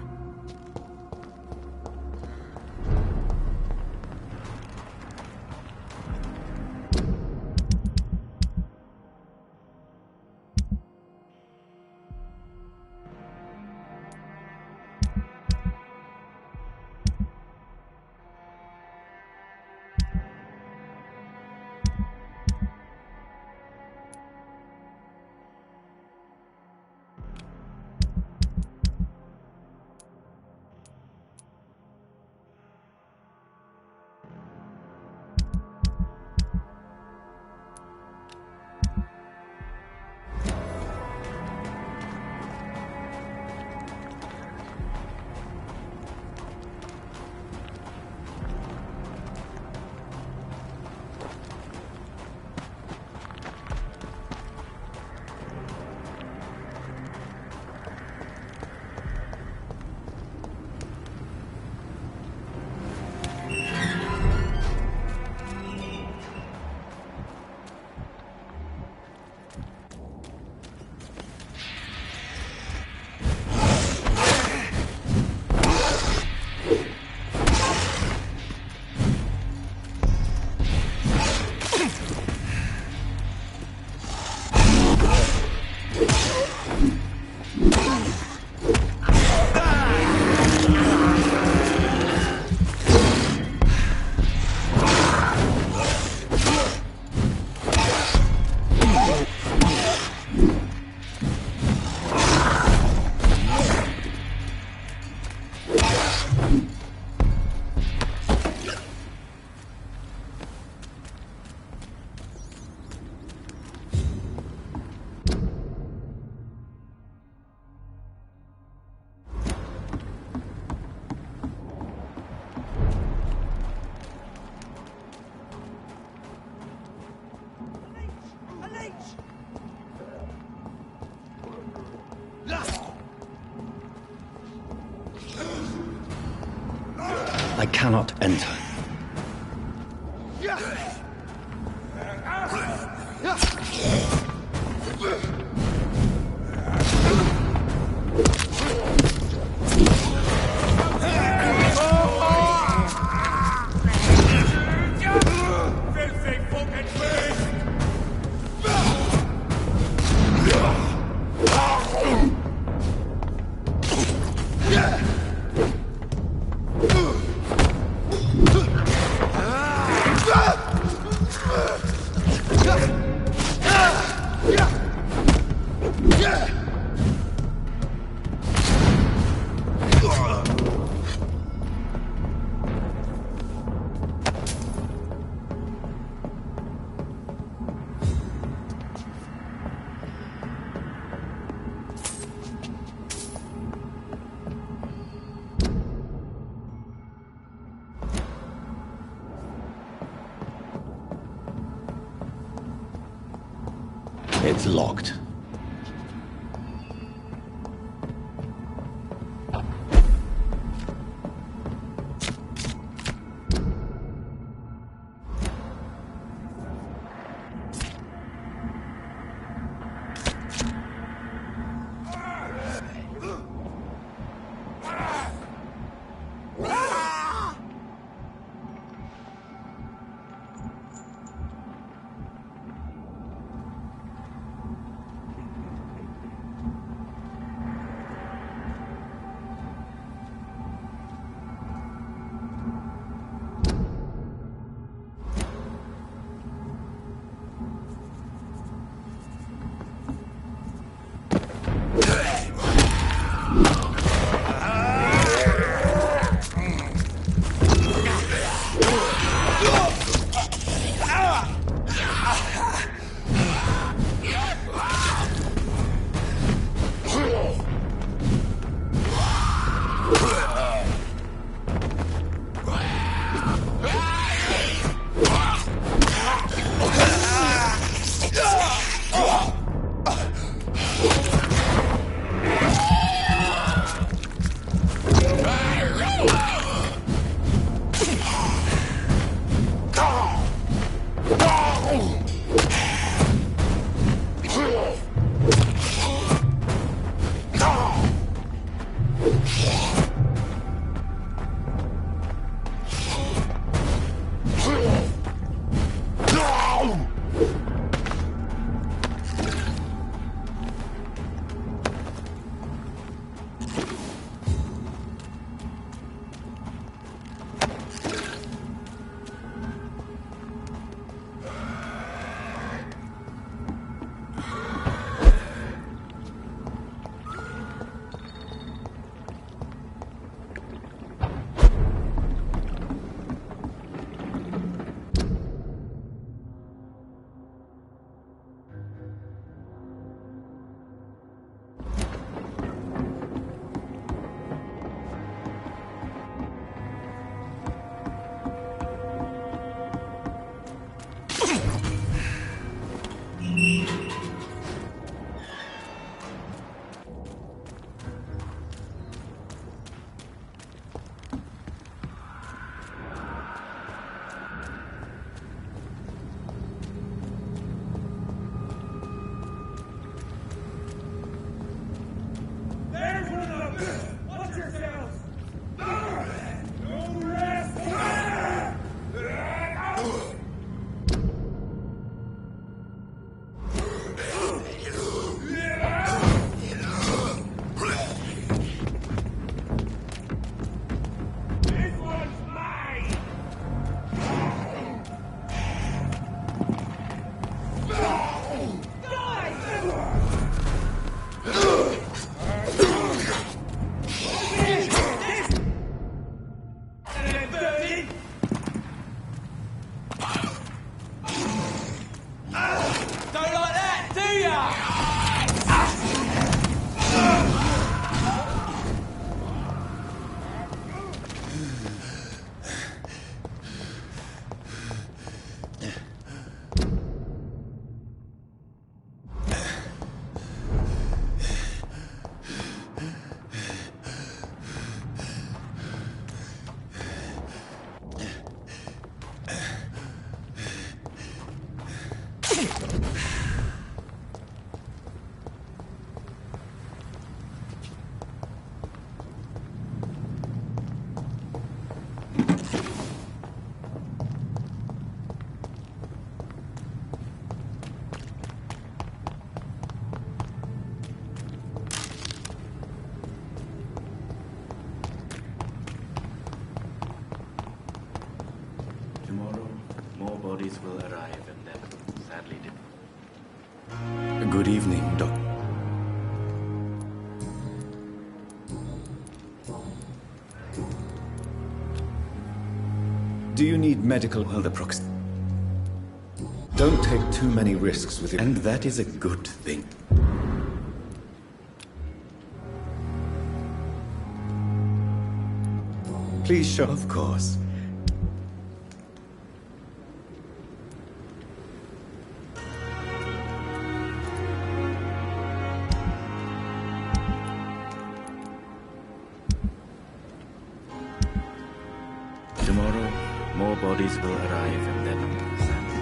I cannot enter. It's locked. More bodies will arrive and then, sadly, Good evening, Doc. Do you need medical? Well, the prox... Don't take too many risks with it. And that is a good thing. Please show... Of course. Tomorrow, more bodies will arrive and then, sadly,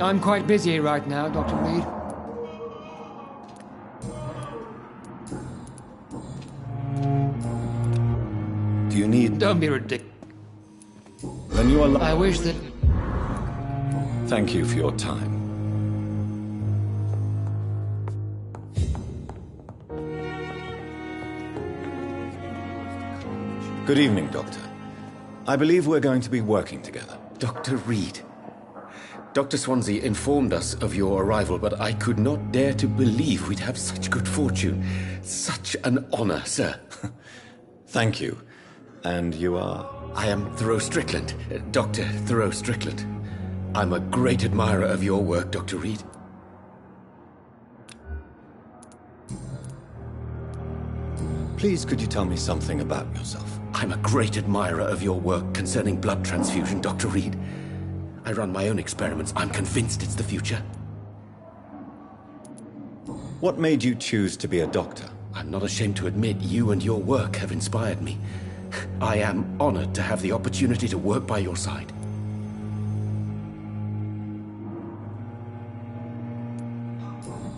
I'm quite busy right now, Dr. Reed. Do you need... Don't be ridiculous. Then you are... I wish that... Thank you for your time. Good evening, Doctor. I believe we're going to be working together. Dr. Reed. Dr. Swansea informed us of your arrival, but I could not dare to believe we'd have such good fortune. Such an honor, sir. Thank you. And you are? I am Thoreau Strickland, Dr. Thoreau Strickland. I'm a great admirer of your work, Dr. Reed. Please, could you tell me something about yourself? I'm a great admirer of your work concerning blood transfusion, Dr. Reed. I run my own experiments. I'm convinced it's the future. What made you choose to be a doctor? I'm not ashamed to admit you and your work have inspired me. I am honored to have the opportunity to work by your side.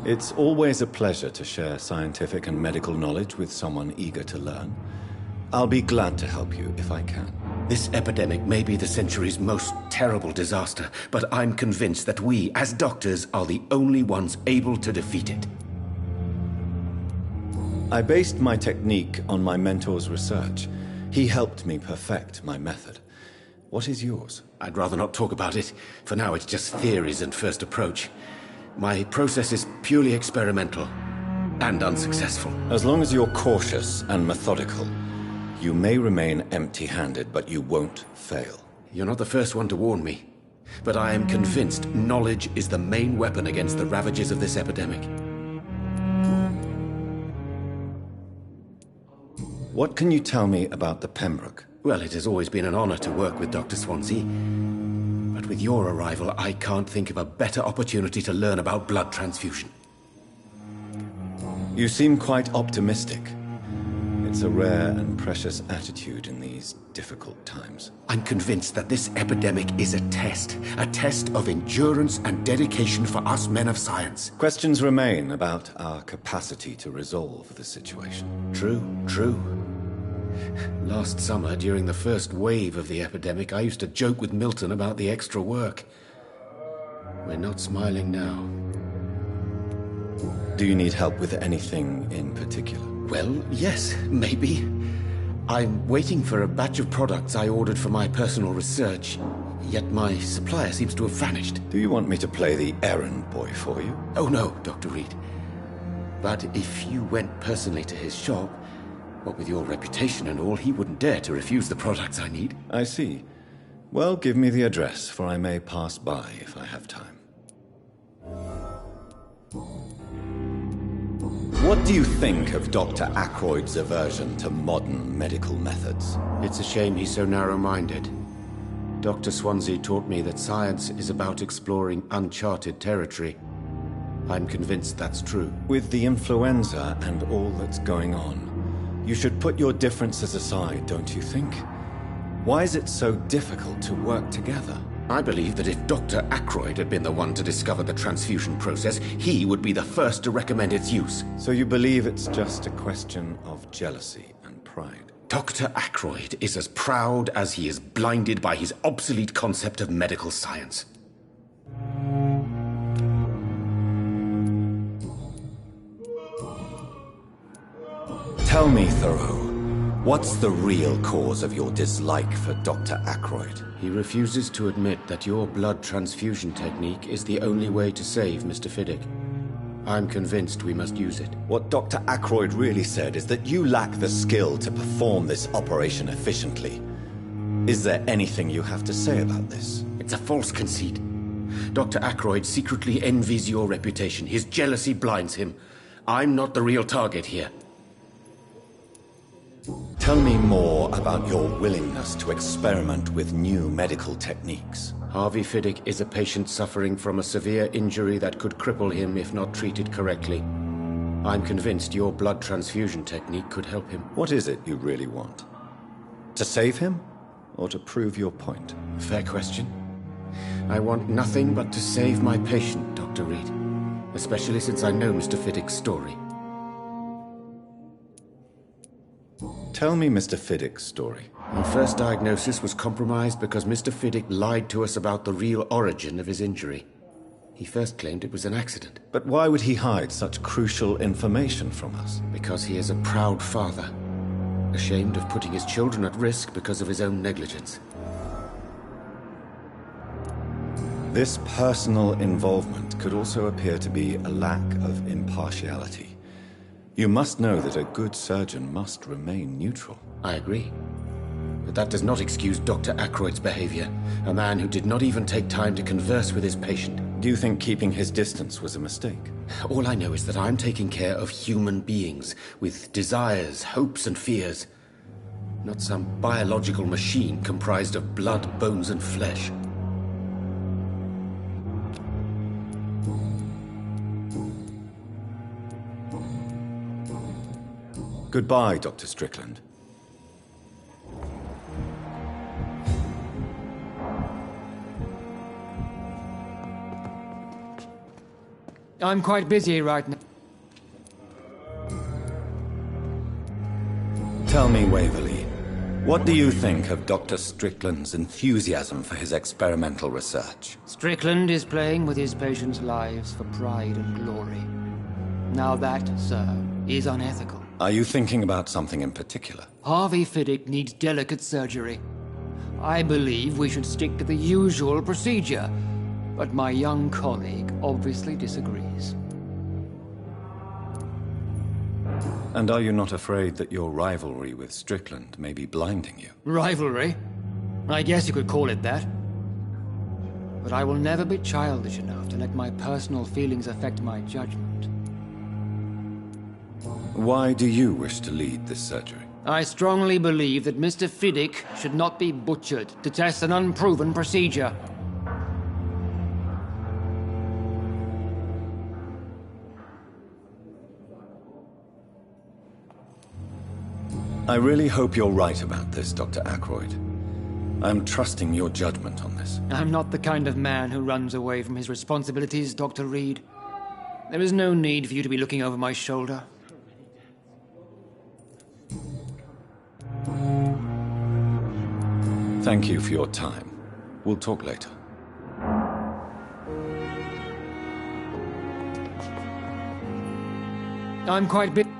It's always a pleasure to share scientific and medical knowledge with someone eager to learn. I'll be glad to help you if I can. This epidemic may be the century's most terrible disaster, but I'm convinced that we, as doctors, are the only ones able to defeat it. I based my technique on my mentor's research. He helped me perfect my method. What is yours? I'd rather not talk about it. For now, it's just theories and first approach. My process is purely experimental and unsuccessful. As long as you're cautious and methodical, you may remain empty-handed, but you won't fail. You're not the first one to warn me, but I am convinced knowledge is the main weapon against the ravages of this epidemic. What can you tell me about the Pembroke? Well, it has always been an honor to work with Dr. Swansea. But with your arrival, I can't think of a better opportunity to learn about blood transfusion. You seem quite optimistic. It's a rare and precious attitude in these difficult times. I'm convinced that this epidemic is a test of endurance and dedication for us men of science. Questions remain about our capacity to resolve the situation. True. Last summer, during the first wave of the epidemic, I used to joke with Milton about the extra work. We're not smiling now. Do you need help with anything in particular? Well, yes, maybe. I'm waiting for a batch of products I ordered for my personal research, yet my supplier seems to have vanished. Do you want me to play the errand boy for you? Oh no, Dr. Reed. But if you went personally to his shop, what with your reputation and all, he wouldn't dare to refuse the products I need. I see. Well, give me the address, for I may pass by if I have time. What do you think of Dr. Ackroyd's aversion to modern medical methods? It's a shame he's so narrow-minded. Dr. Swansea taught me that science is about exploring uncharted territory. I'm convinced that's true. With the influenza and all that's going on, you should put your differences aside, don't you think? Why is it so difficult to work together? I believe that if Dr. Ackroyd had been the one to discover the transfusion process, he would be the first to recommend its use. So you believe it's just a question of jealousy and pride? Dr. Ackroyd is as proud as he is blinded by his obsolete concept of medical science. Tell me, Thoreau, what's the real cause of your dislike for Dr. Ackroyd? He refuses to admit that your blood transfusion technique is the only way to save Mr. Fiddick. I'm convinced we must use it. What Dr. Ackroyd really said is that you lack the skill to perform this operation efficiently. Is there anything you have to say about this? It's a false conceit. Dr. Ackroyd secretly envies your reputation. His jealousy blinds him. I'm not the real target here. Tell me more about your willingness to experiment with new medical techniques. Harvey Fiddick is a patient suffering from a severe injury that could cripple him if not treated correctly. I'm convinced your blood transfusion technique could help him. What is it you really want? To save him, or to prove your point? Fair question. I want nothing but to save my patient, Dr. Reed. Especially since I know Mr. Fiddick's story. Tell me Mr. Fiddick's story. Our first diagnosis was compromised because Mr. Fiddick lied to us about the real origin of his injury. He first claimed it was an accident. But why would he hide such crucial information from us? Because he is a proud father, ashamed of putting his children at risk because of his own negligence. This personal involvement could also appear to be a lack of impartiality. You must know that a good surgeon must remain neutral. I agree. But that does not excuse Dr. Ackroyd's behavior, a man who did not even take time to converse with his patient. Do you think keeping his distance was a mistake? All I know is that I'm taking care of human beings, with desires, hopes and fears. Not some biological machine comprised of blood, bones and flesh. Goodbye, Dr. Strickland. I'm quite busy right now. Tell me, Waverley, what do you think of Dr. Strickland's enthusiasm for his experimental research? Strickland is playing with his patients' lives for pride and glory. Now that, sir, is unethical. Are you thinking about something in particular? Harvey Fiddick needs delicate surgery. I believe we should stick to the usual procedure, but my young colleague obviously disagrees. And are you not afraid that your rivalry with Strickland may be blinding you? Rivalry? I guess you could call it that. But I will never be childish enough to let my personal feelings affect my judgment. Why do you wish to lead this surgery? I strongly believe that Mr. Fiddick should not be butchered to test an unproven procedure. I really hope you're right about this, Dr. Ackroyd. I'm trusting your judgment on this. I'm not the kind of man who runs away from his responsibilities, Dr. Reed. There is no need for you to be looking over my shoulder. Thank you for your time. We'll talk later. I'm quite busy.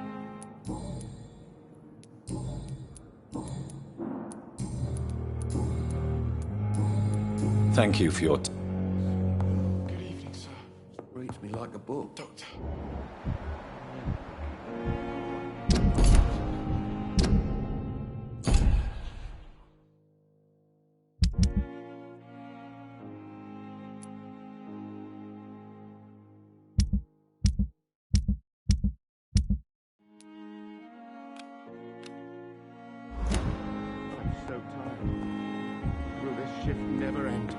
Thank you for your Good evening, sir. Reads me like a book. Doctor. So tired. Will this shift never end?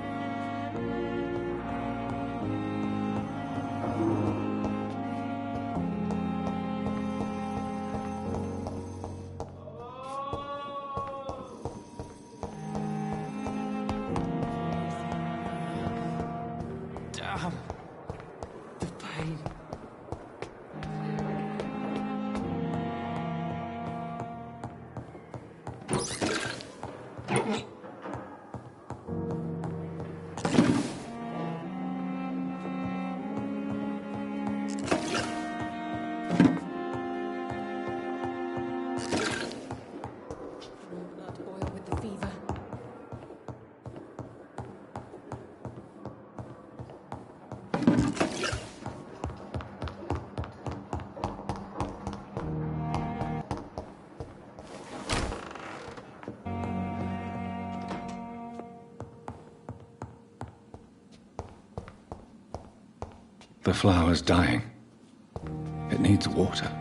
Damn. The pain. flower's dying. It needs water.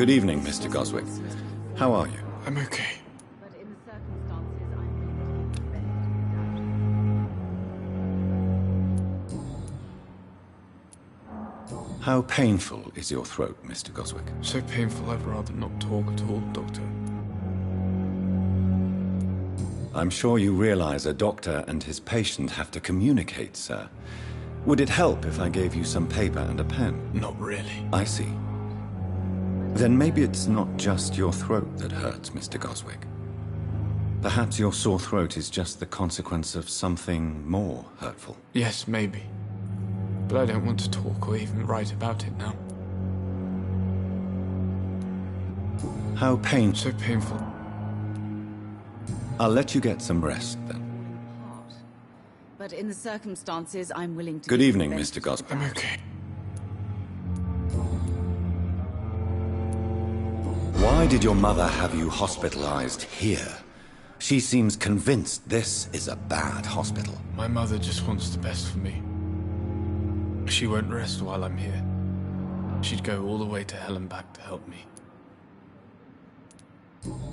Good evening, Mr. Goswick. How are you? I'm okay. How painful is your throat, Mr. Goswick? So painful I'd rather not talk at all, Doctor. I'm sure you realize a doctor and his patient have to communicate, sir. Would it help if I gave you some paper and a pen? Not really. I see. Then maybe it's not just your throat that hurts, Mr. Goswick. Perhaps your sore throat is just the consequence of something more hurtful. Yes, maybe. But I don't want to talk or even write about it now. How painful. So painful. I'll let you get some rest, then. But in the circumstances, I'm willing to... Good evening, Mr. Gosling. I'm okay. Why did your mother have you hospitalized here? She seems convinced this is a bad hospital. My mother just wants the best for me. She won't rest while I'm here. She'd go all the way to hell and back to help me.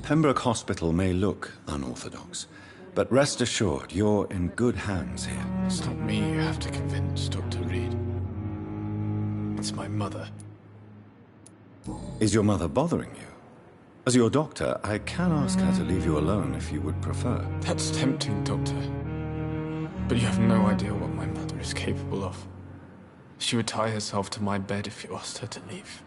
Pembroke Hospital may look unorthodox, but rest assured, you're in good hands here. It's not me you have to convince, Dr. Reed. It's my mother. Is your mother bothering you? As your doctor, I can ask her to leave you alone if you would prefer. That's tempting, Doctor. But you have no idea what my mother is capable of. She would tie herself to my bed if you asked her to leave.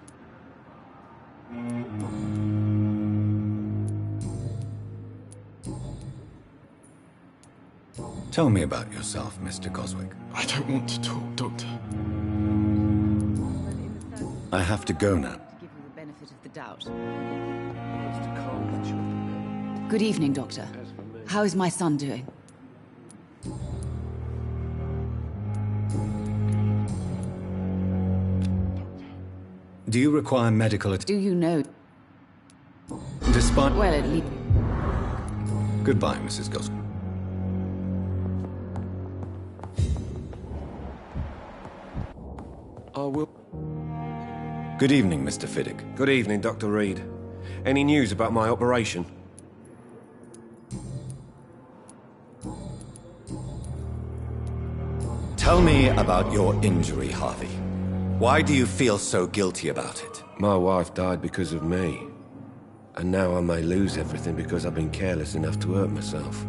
Tell me about yourself, Mr. Goswick. I don't want to talk, Doctor. I have to go now. To give you the benefit of the doubt. Good evening, Doctor. How is my son doing? Do you require medical Do you know? Despite... Well, at least... Goodbye, Mrs. Goswick. I will... Good evening, Mr. Fiddick. Good evening, Dr. Reed. Any news about my operation? Tell me about your injury, Harvey. Why do you feel so guilty about it? My wife died because of me. And now I may lose everything because I've been careless enough to hurt myself.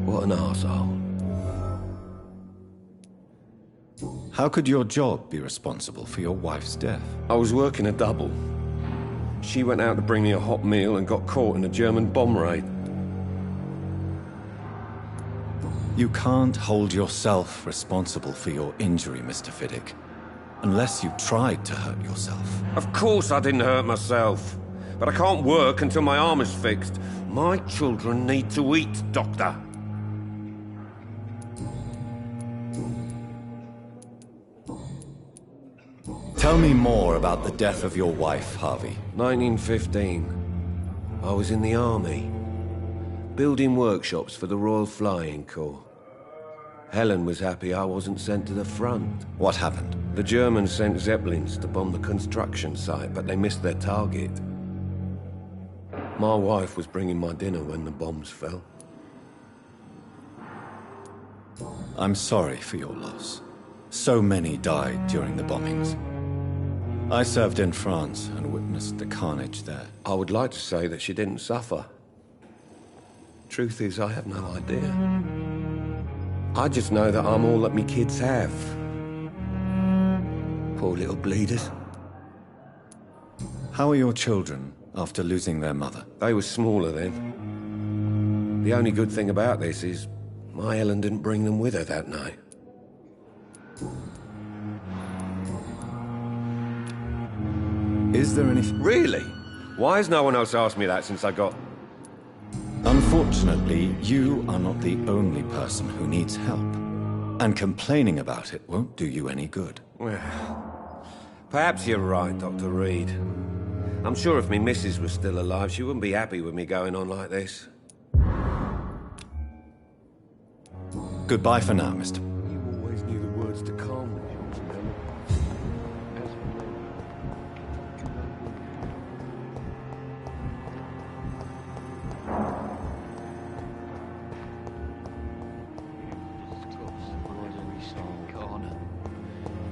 What an arsehole. How could your job be responsible for your wife's death? I was working a double. She went out to bring me a hot meal and got caught in a German bomb raid. You can't hold yourself responsible for your injury, Mr. Fiddick, unless you tried to hurt yourself. Of course I didn't hurt myself. But I can't work until my arm is fixed. My children need to eat, Doctor. Tell me more about the death of your wife, Harvey. 1915. I was in the army, building workshops for the Royal Flying Corps. Helen was happy I wasn't sent to the front. What happened? The Germans sent Zeppelins to bomb the construction site, but they missed their target. My wife was bringing my dinner when the bombs fell. I'm sorry for your loss. So many died during the bombings. I served in France and witnessed the carnage there. I would like to say that she didn't suffer. Truth is, I have no idea. I just know that I'm all that me kids have. Poor little bleeders. How are your children after losing their mother? They were smaller then. The only good thing about this is my Helen didn't bring them with her that night. Is there anything... Really? Why has no one else asked me that since I got... Unfortunately, you are not the only person who needs help. And complaining about it won't do you any good. Well, perhaps you're right, Dr. Reed. I'm sure if me missus was still alive, she wouldn't be happy with me going on like this. Goodbye for now, Mr. You always knew the words to calm me.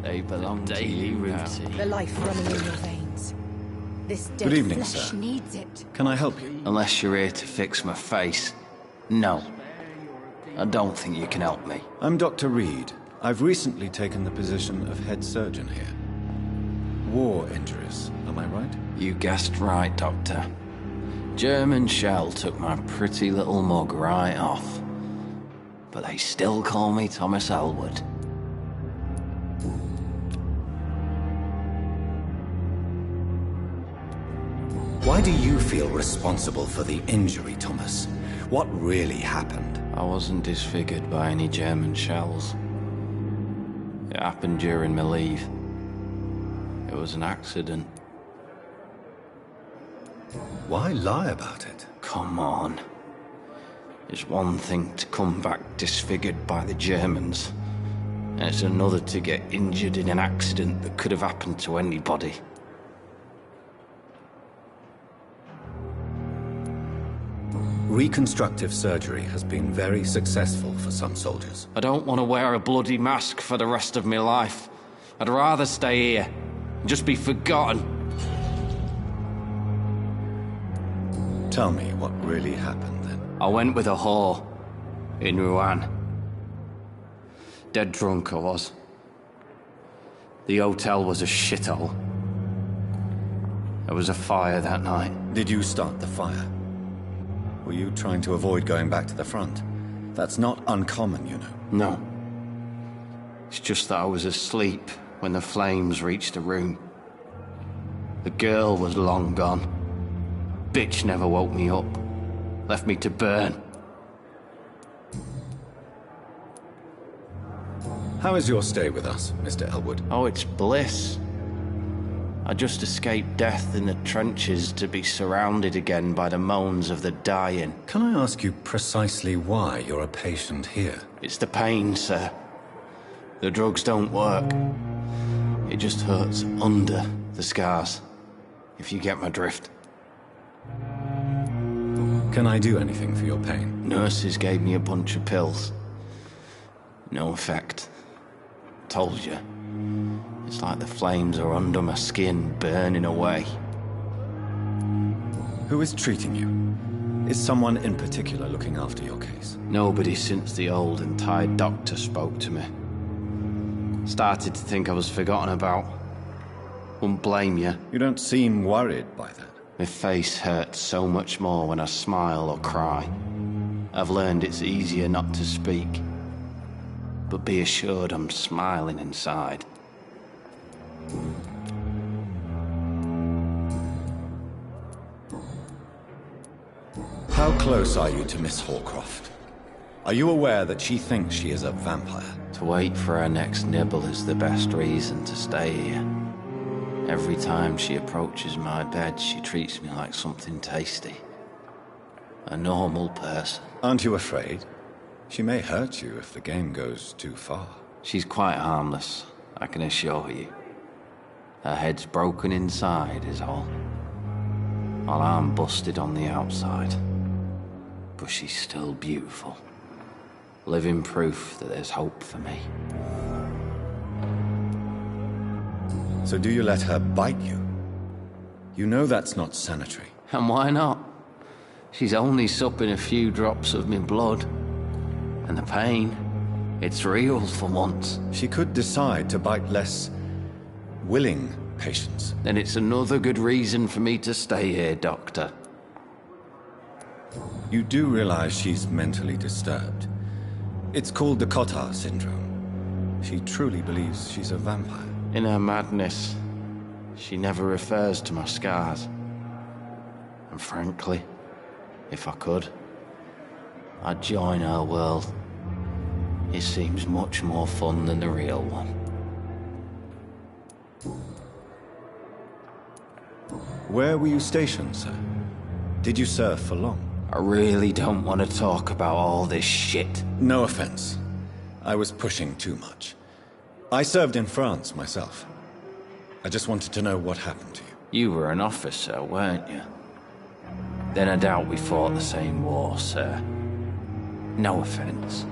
They belong to you now. The life running in your veins. This dead Good evening, flesh sir. needs it. Can I help you? Unless you're here to fix my face. No. I don't think you can help me. I'm Dr. Reed. I've recently taken the position of head surgeon here. War injuries, am I right? You guessed right, Doctor. German shell took my pretty little mug right off. But they still call me Thomas Elwood. Why do you feel responsible for the injury, Thomas? What really happened? I wasn't disfigured by any German shells. It happened during my leave. It was an accident. Why lie about it? Come on. It's one thing to come back disfigured by the Germans, and it's another to get injured in an accident that could have happened to anybody. Reconstructive surgery has been very successful for some soldiers. I don't want to wear a bloody mask for the rest of my life. I'd rather stay here and just be forgotten. Tell me what really happened then. I went with a whore in Rouen. Dead drunk I was. The hotel was a shithole. There was a fire that night. Did you start the fire? Were you trying to avoid going back to the front? That's not uncommon, you know. No. It's just that I was asleep when the flames reached the room. The girl was long gone. Bitch never woke me up. Left me to burn. How is your stay with us, Mr. Elwood? Oh, it's bliss. I just escaped death in the trenches to be surrounded again by the moans of the dying. Can I ask you precisely why you're a patient here? It's the pain, sir. The drugs don't work. It just hurts under the scars, if you get my drift. Can I do anything for your pain? Nurses gave me a bunch of pills. No effect. Told you. It's like the flames are under my skin, burning away. Who is treating you? Is someone in particular looking after your case? Nobody since the old and tired doctor spoke to me. Started to think I was forgotten about. Wouldn't blame you. You don't seem worried by that. My face hurts so much more when I smile or cry. I've learned it's easier not to speak. But be assured I'm smiling inside. How close are you to Miss Hallcroft? Are you aware that she thinks she is a vampire? To wait for her next nibble is the best reason to stay here. Every time she approaches my bed, she treats me like something tasty. A normal person. Aren't you afraid? She may hurt you if the game goes too far. She's quite harmless, I can assure you. Her head's broken inside is all. While I'm busted on the outside. But she's still beautiful. Living proof that there's hope for me. So do you let her bite you? You know that's not sanitary. And why not? She's only supping a few drops of my blood. And the pain, it's real for once. She could decide to bite less willing patients. Then it's another good reason for me to stay here, Doctor. You do realize she's mentally disturbed. It's called the Cotard syndrome. She truly believes she's a vampire. In her madness, she never refers to my scars. And frankly, if I could, I'd join her world. It seems much more fun than the real one. Where were you stationed, sir? Did you serve for long? I really don't want to talk about all this shit. No offense. I was pushing too much. I served in France myself. I just wanted to know what happened to you. You were an officer, weren't you? Then I doubt we fought the same war, sir. No offense.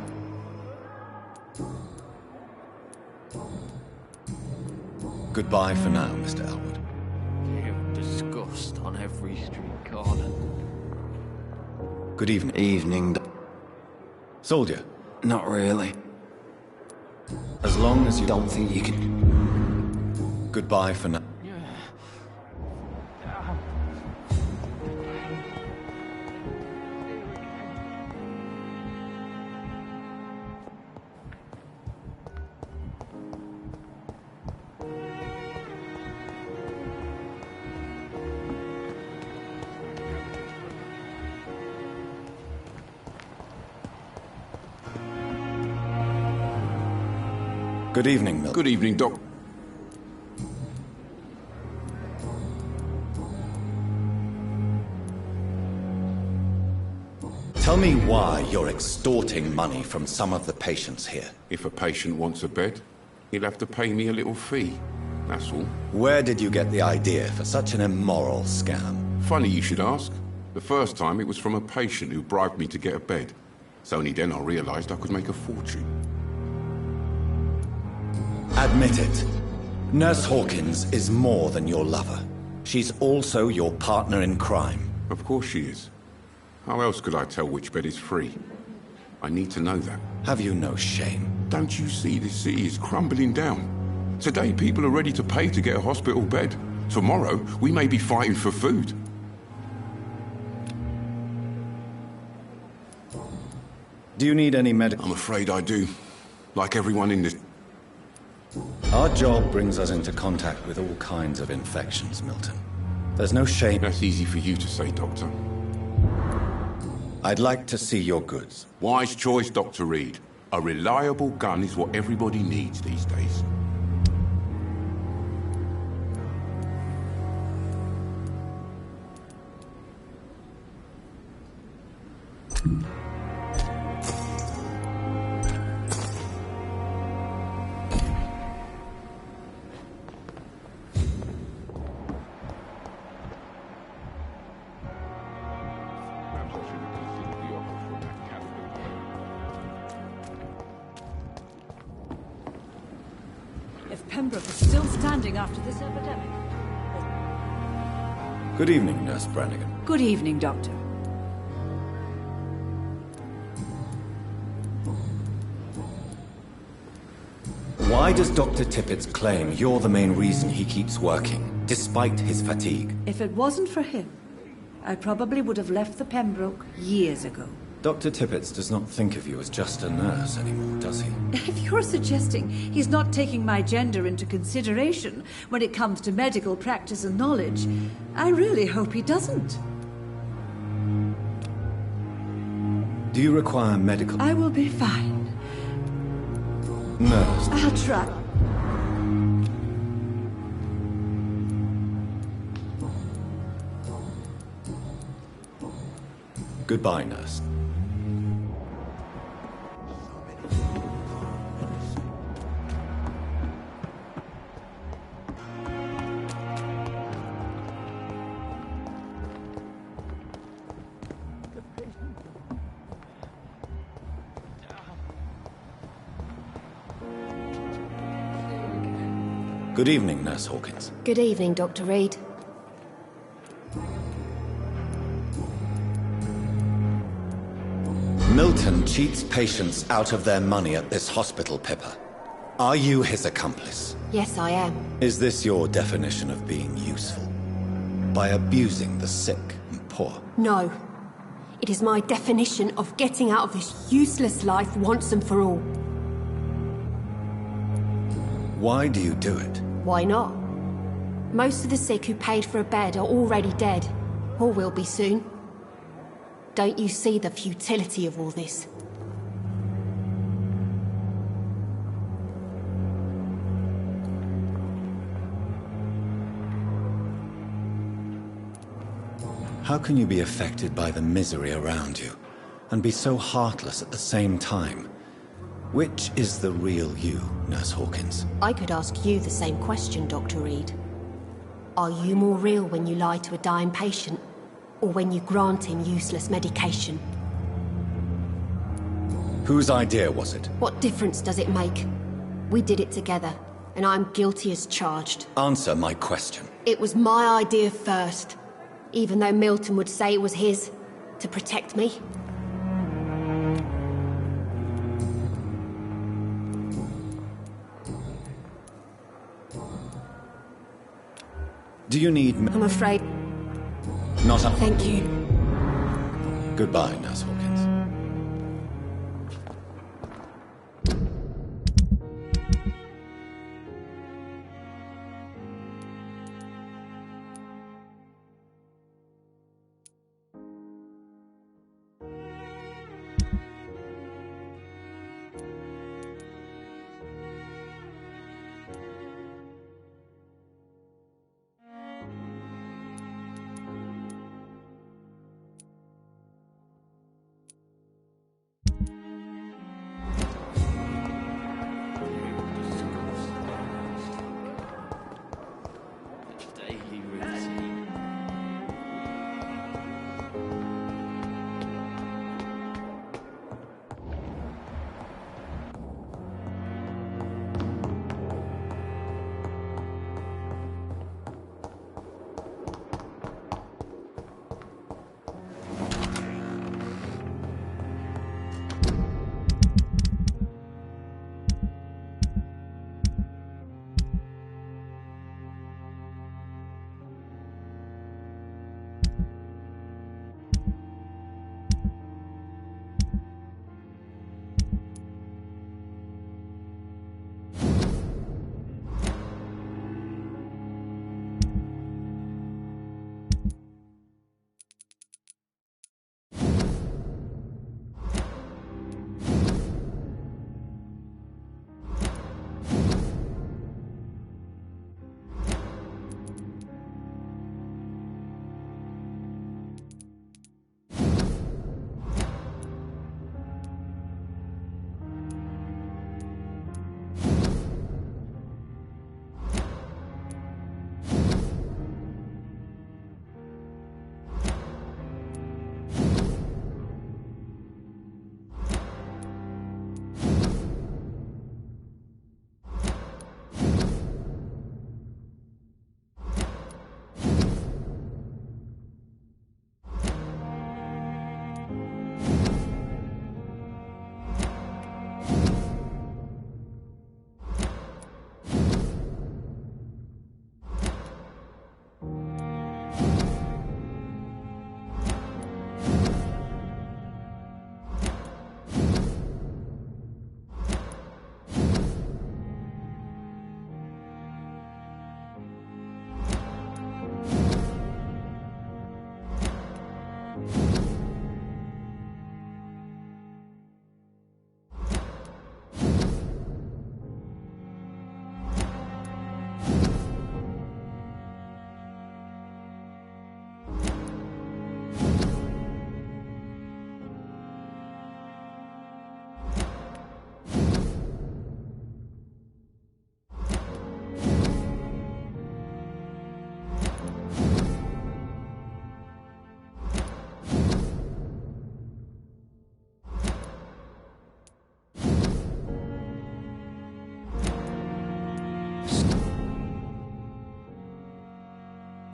Goodbye for now, Mr. Elwood. You have disgust on every street corner. Good evening. Evening. Soldier. Not really. As long as you don't think you can... Goodbye for now. Good evening, Milton. Good evening, Doc. Tell me why you're extorting money from some of the patients here. If a patient wants a bed, he'll have to pay me a little fee. That's all. Where did you get the idea for such an immoral scam? Funny you should ask. The first time it was from a patient who bribed me to get a bed. It's only then I realized I could make a fortune. Admit it. Nurse Hawkins is more than your lover. She's also your partner in crime. Of course she is. How else could I tell which bed is free? I need to know that. Have you no shame? Don't you see this city is crumbling down? Today people are ready to pay to get a hospital bed. Tomorrow we may be fighting for food. Do you need any medical? I'm afraid I do. Like everyone in this... Our job brings us into contact with all kinds of infections, Milton. There's no shame. That's easy for you to say, Doctor. I'd like to see your goods. Wise choice, Dr. Reed. A reliable gun is what everybody needs these days. If Pembroke is still standing after this epidemic. Good evening, Nurse Brannigan. Good evening, Doctor. Why does Dr. Tippett's claim you're the main reason he keeps working, despite his fatigue? If it wasn't for him, I probably would have left the Pembroke years ago. Dr. Tippett does not think of you as just a nurse anymore, does he? If you're suggesting he's not taking my gender into consideration when it comes to medical practice and knowledge, I really hope he doesn't. Do you require medical... I will be fine. Nurse. I'll try. Goodbye, nurse. Good evening, Nurse Hawkins. Good evening, Dr. Reed. Milton cheats patients out of their money at this hospital, Pippa. Are you his accomplice? Yes, I am. Is this your definition of being useful? By abusing the sick and poor? No. It is my definition of getting out of this useless life once and for all. Why do you do it? Why not? Most of the sick who paid for a bed are already dead, or will be soon. Don't you see the futility of all this? How can you be affected by the misery around you, and be so heartless at the same time? Which is the real you, Nurse Hawkins? I could ask you the same question, Dr. Reed. Are you more real when you lie to a dying patient, or when you grant him useless medication? Whose idea was it? What difference does it make? We did it together, and I'm guilty as charged. Answer my question. It was my idea first, even though Milton would say it was his, to protect me. Do you need... I'm afraid... Not a... Thank you. Goodbye, Nurse Hawkins.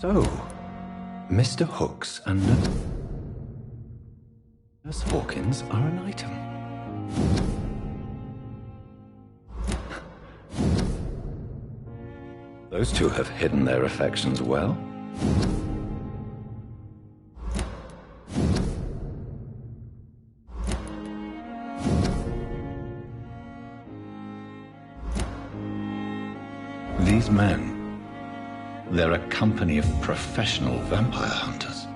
So, Mr. Hooks and Nurse Hawkins are an item. Those two have hidden their affections well. These men, they're a company of professional vampire hunters.